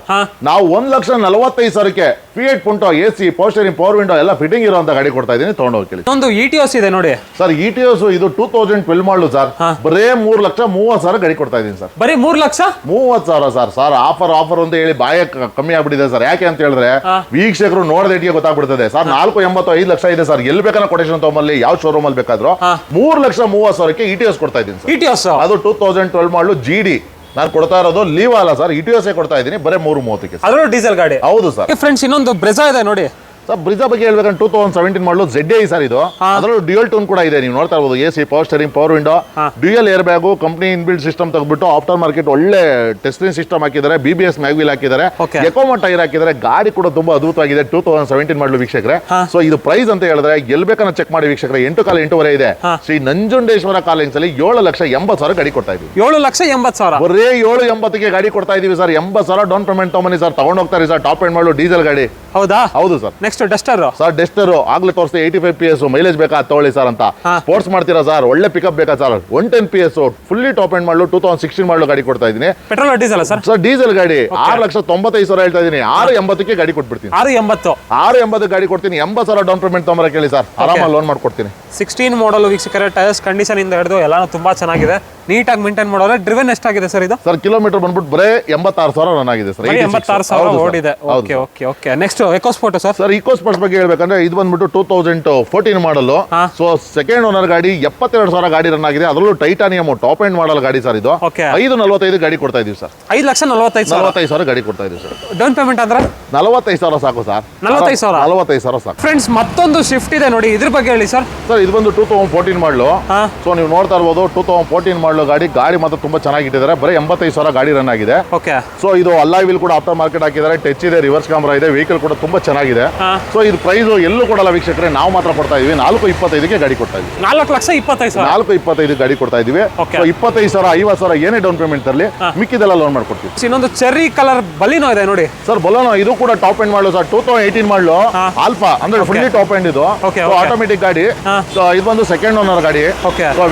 ನಾವು 1,45,000 Fiat ಪುಂಟೋ AC, power steering, power window ಎಲ್ಲ ಫಿಟ್ಟಿಂಗ್ ಇರುವಂತ ಗಾಡಿ ಕೊಡ್ತಾ ಇದೀನಿ, ತಗೊಂಡೋಗಿ. ಒಂದು ETOS ಇದೆ ನೋಡಿ ಸರ್. ETOS ಇದು 2012 ಮಾಡಲು ಸರ್. ಬರೇ 3,30,000 ಗಾಡಿ ಕೊಡ್ತಾ ಇದೀನಿ ಸರ್. ಬರೀ 3,30,000 ಸರ್. ಸರ್ ಆಫರ್ ಅಂತ ಹೇಳಿ ಬಾಯ ಕಮ್ಮಿ ಆಗ್ಬಿಟ್ಟಿದೆ ಸರ್. ಯಾಕೆ ಅಂತ ಹೇಳಿದ್ರೆ ವೀಕ್ಷಕರು ನೋಡದೇಟಿಗೆ ಗೊತ್ತಾಗ್ಬಿಡ್ತದೆ ಸರ್. 4,85 ಲಕ್ಷ ಇದೆ ಸರ್. ಎಲ್ಲಿ ಬೇಕಾದ್ರೆ ಕೊಟೇಶನ್ ತಗೊಂಬಲ್ಲಿ, ಯಾವ ಶೋರೂಮ್ ಅಲ್ಲಿ ಬೇಕಾದ್ರೂ 3,30,000 ETOS ಕೊಡ್ತಾ ಇದ್ದೀನಿ ಸರ್. ETOS ಅದು 2012 ಮಾಡಲು GD. ನಾನು ಕೊಡ್ತಾ ಇರೋದು ಲೀವ್ ಅಲ್ಲ ಸರ್, ETOS ಕೊಡ್ತಾ ಇದ್ದೀನಿ ಬರೀ 3,30,000. ಅದರಲ್ಲೂ ಡೀಸೆಲ್ ಗಾಡಿ. ಹೌದು ಸರ್. ಫ್ರೆಂಡ್ಸ್ ಇನ್ನೊಂದು ಬ್ರೆಜಾ ಇದೆ ನೋಡಿ. ಸರ್ ಬ್ರಿಜಾ ಬಗ್ಗೆ ಹೇಳ್ಬೇಕಂದ್ರೆ 2017 ಮಾಡಲು ZDI ಸರ್ ಇದು. ಅದರಲ್ಲೂ ಡ್ಯೂಯಲ್ ಟೋನ್ ಕೂಡ ಇದೆ, ನೀವು ನೋಡ್ತಾ ಇರ್ಬೋದು. AC, power steering, power window, dual air bag, company inbuilt system ತೆಗೆದ್ಬಿಟ್ಟು ಆಫ್ಟರ್ ಮಾರ್ಕೆಟ್ ಒಳ್ಳೆ ಟೆಸ್ಟಿಂಗ್ ಸಿಸ್ಟಮ್ ಹಾಕಿದ್ದಾರೆ, BBS ಮ್ಯಾಗ್ವಿಲ್ ಹಾಕಿದ್ದಾರೆ, ಎಕೋಮಾ ಟೈರ್ ಹಾಕಿದ್ದಾರೆ. ಗಾಡಿ ಕೂಡ ತುಂಬಾ ಅದ್ಭುತವಾಗಿದೆ. 2017 ಮಾಡಲು ವೀಕ್ಷಕರೇ. ಸೊ ಇದು ಪ್ರೈಸ್ ಅಂತ ಹೇಳಿದ್ರೆ ಎಲ್ಲಿ ಬೇಕನ್ನ ಚೆಕ್ ಮಾಡಿ ವೀಕ್ಷಕರೇ. 8 ಕಾಲ 8 ಇದೆ. ಶ್ರೀ ನಂಜುಂಡೇಶ್ವರ ಕಾಲಿಂಗ್ಸ್ ಅಲ್ಲಿ 7,80,000 ಗಾಡಿ ಕೊಡ್ತಾ ಇದೀವಿ. 7,80,000 ಬರೇ 7,80,000 ಗಾಡಿ ಕೊಡ್ತಾ ಇದೀವಿ ಸರ್. 80,000 ಡೌನ್ ಪೇಮೆಂಟ್ ತಗೊಂಬನ್ನಿ ಸರ್, ತಗೊಂಡ್ ಹೋಗ್ತಾರೆ ಸರ್. ಟಾಪ್ ಎಂಡ್ ಮಾಡಲು ಡೀಸೆಲ್ ಗಾಡಿ. ಹೌದಾ? ಹೌದು sir. Next Duster sir Duster ಆಗ್ಲೇ ತೋರಿಸ್ತೆ 85 PS ಮೈಲೇಜ್ ಬೇಕಾ ತಗೊಳ್ಳಿ ಸರ್ ಅಂತ. ಸ್ಪೋರ್ಟ್ಸ್ ಮಾಡ್ತೀರಾ ಸರ್, ಒಳ್ಳೆ ಪಿಕಪ್ ಬೇಕಾ sir, 110 PS fully top end ಮಾಡಲು 2016 ಮಾಡಲು ಗಾಡಿ ಕೊಡ್ತಾ ಇದೀನಿ. Petrol diesel sir? Sir diesel ಗಾಡಿ 6,95,000 ಹೇಳ್ತಾ ಇದೀನಿ. 6,80,000 ಗಾಡಿ ಕೊಟ್ಬಿಡ್ತೀನಿ. 6,80 ಗಾಡಿ ಕೊಡ್ತೀನಿ. 80,000 ಡೌನ್ ಪೇಮೆಂಟ್ ತಗೊಂಬರ ಕೇಳಿ ಸರ್, ಆರಾಮಾಗಿ ಲೋನ್ ಮಾಡ್ಕೊಡ್ತೀನಿ. 16 ಮಾಡಲ್ ವೀಕ್ಷಕರೇ. ಟೈರ್ಸ್ ಕಂಡೀಷನ್ ಇಂದ ಹಿಡಿದು ಎಲ್ಲಾನು ತುಂಬಾ ಚೆನ್ನಾಗಿದೆ, ನೀಟಾಗಿ ಮೇಂಟೈನ್ ಮಾಡೋರೆ. ಡ್ರಿವೆನ್ ಎಷ್ಟಾಗಿದೆ ಸರ್ ಇದು? ಸರ್ ಕಿಲೋಮೀಟರ್ ಬಂದ್ಬಿಟ್ಟು ಬರೇ 86,000 ರನ್ ಆಗಿದೆ ಸರ್. 86,000 ಓಡಿದೆ. Okay okay okay. Next EcoSport sir? Sir EcoSports ಬಗ್ಗೆ ಹೇಳ್ಬೇಕಂದ್ರೆ ಇದು ಬಂದ್ಬಿಟ್ಟು 2014 ಮಾಡಲು. ಸೊ ಸೆಕೆಂಡ್ ಓನರ್ ಗಾಡಿ 72,000 ಗಾಡಿ ರನ್ ಆಗಿದೆ. ಅದರಲ್ಲೂ ಟೈಟಾನಿಯಂ ಟಾಪ್ ಎಂಡ್ ಮಾಡಲ್ ಗಾಡಿ ಸರ್ ಇದು. 5,45 ಗಾಡಿ ಕೊಡ್ತಾ ಇದೀವಿ ಸರ್. 5,45,000 ಗಾಡಿ ಕೊಡ್ತಾ ಇದೀವಿ ಸರ್. ಡೌನ್ ಪೇಮೆಂಟ್ ಅಂದ್ರೆ 45,000 ಸಾಕು ಸರ್. 45,000 ಸಾಕು. ಫ್ರೆಂಡ್ಸ್ ಮತ್ತೊಂದು ಶಿಫ್ಟ್ ಇದೆ ನೋಡಿ, ಇದ್ರ ಬಗ್ಗೆ ಹೇಳಿ ಸರ್. ಸರ್ ಇದು ಬಂದು 2014 ಮಾಡಲು. ಸೊ ನೀವು ನೋಡ್ತಾ ಇರ್ಬೋದು 2014 ಮಾಡಲು ಗಾಡಿ ಮಾತ್ರ ತುಂಬಾ ಚೆನ್ನಾಗಿಟ್ಟಿದ್ದಾರೆ. ಬರೀ 85,000 ಗಾಡಿ ರನ್ ಆಗಿದೆ. ಓಕೆ. ಸೊ ಇದು ಅಲಾಯ್ ವೀಲ್ ಕೂಡ ಆಫ್ಟರ್ ಮಾರ್ಕೆಟ್ ಹಾಕಿದ್ದಾರೆ, ಟಚ್ ಇದೆ, ರಿವರ್ಸ್ ಕ್ಯಾಮ್ರಾ ಇದೆ, ವೆಹಿಕಲ್ ಕೂಡ ತುಂಬಾ ಚೆನ್ನಾಗಿದೆ. ಸೊ ಇದು ಪ್ರೈಸ್ ಎಲ್ಲೂ ಕೊಡಲ್ಲ ವೀಕ್ಷಕರೇ, ನಾವು ಮಾತ್ರ ಕೊಡ್ತಾ ಇದೀವಿ. 4,25,000 ಗಾಡಿ ಕೊಡ್ತಾ ಇದೀವಿ. 4,25,000 4,25,000 ಗಾಡಿ ಕೊಡ್ತಾ ಇದೀವಿ. 25,000 50,000 ಏನೇ ಡೌನ್ ಪೇಮೆಂಟ್ ತರಲಿ, ಮಿಕ್ಕಿದೆಲ್ಲ ಲೋನ್ ಮಾಡ್ಕೊಡ್ತೀವಿ. ಇನ್ನೊಂದು ಚೆರ್ರಿ ಕಲರ್ ಬಲಿನೋ ಇದೆ ನೋಡಿ ಸರ್. ಬೊಲೋನೋ ಇದು ಕೂಡ ಟಾಪ್ ಎಂಡ್ ಮಾಡಲು ಸರ್. 2018 ಮಾಡಲು ಆಲ್ಫಾ ಅಂದ್ರೆ ಫುಲ್ಲಿ ಟಾಪ್ ಎಂಡ್ ಇದು. ಆಟೋಮೆಟಿಕ್ ಗಾಡಿ. ಇದು ಒಂದು ಸೆಕೆಂಡ್ ಓನರ್ ಗಾಡಿ.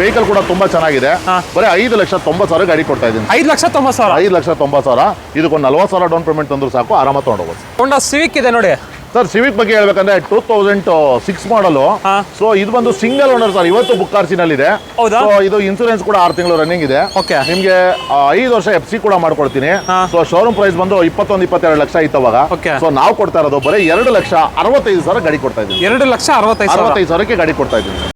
ವೆಹಿಕಲ್ ಕೂಡ ತುಂಬಾ ಚೆನ್ನಾಗಿದೆ. ಬರೀ 5,90,000 ಗಾಡಿ ಕೊಡ್ತಾ ಇದೀನಿ. 5,90,000 5,90,000 ಇದಕ್ಕೊಂದು 40,000 ಡೌನ್ ಪೇಮೆಂಟ್ ತಂದ್ರು ಸಾಕು, ಆರಾಮಾಗಿ ತಗೊಂಡೋಗ್ಬೋದು. ಹೋಂಡಾ ಸಿವಿಕ್ ಇದೆ ನೋಡಿ ಸರ್. ಸಿವಿಕ್ ಬಗ್ಗೆ ಹೇಳ್ಬೇಕಂದ್ರೆ 2006 ಮಾಡಲು. ಸೊ ಇದು ಬಂದು ಸಿಂಗಲ್ ಓನರ್ ಸರ್. ಇವತ್ತು ಬುಕ್ ಕಾರ್ಸಿನಲ್ಲಿ ಇದೆ. ಸೊ ಇದು ಇನ್ಸೂರೆನ್ಸ್ ಕೂಡ 6 ತಿಂಗಳು ರನ್ನಿಂಗ್ ಇದೆ. ನಿಮ್ಗೆ 5 ವರ್ಷ FC ಕೂಡ ಮಾಡ್ಕೊಡ್ತೀನಿ. ಸೊ ಶೋರೂಮ್ ಪ್ರೈಸ್ ಬಂದು 21-22 ಲಕ್ಷ ಇತ್ತು ಅವಾಗ. ಸೊ ನಾವು ಕೊಡ್ತಾ ಇರೋದು ಬರೀ 2,65,000 ಗಾಡಿ ಕೊಡ್ತಾ ಇದ್ದೀವಿ. 2,65,000 ಗಾಡಿ ಕೊಡ್ತಾ ಇದ್ದೀವಿ.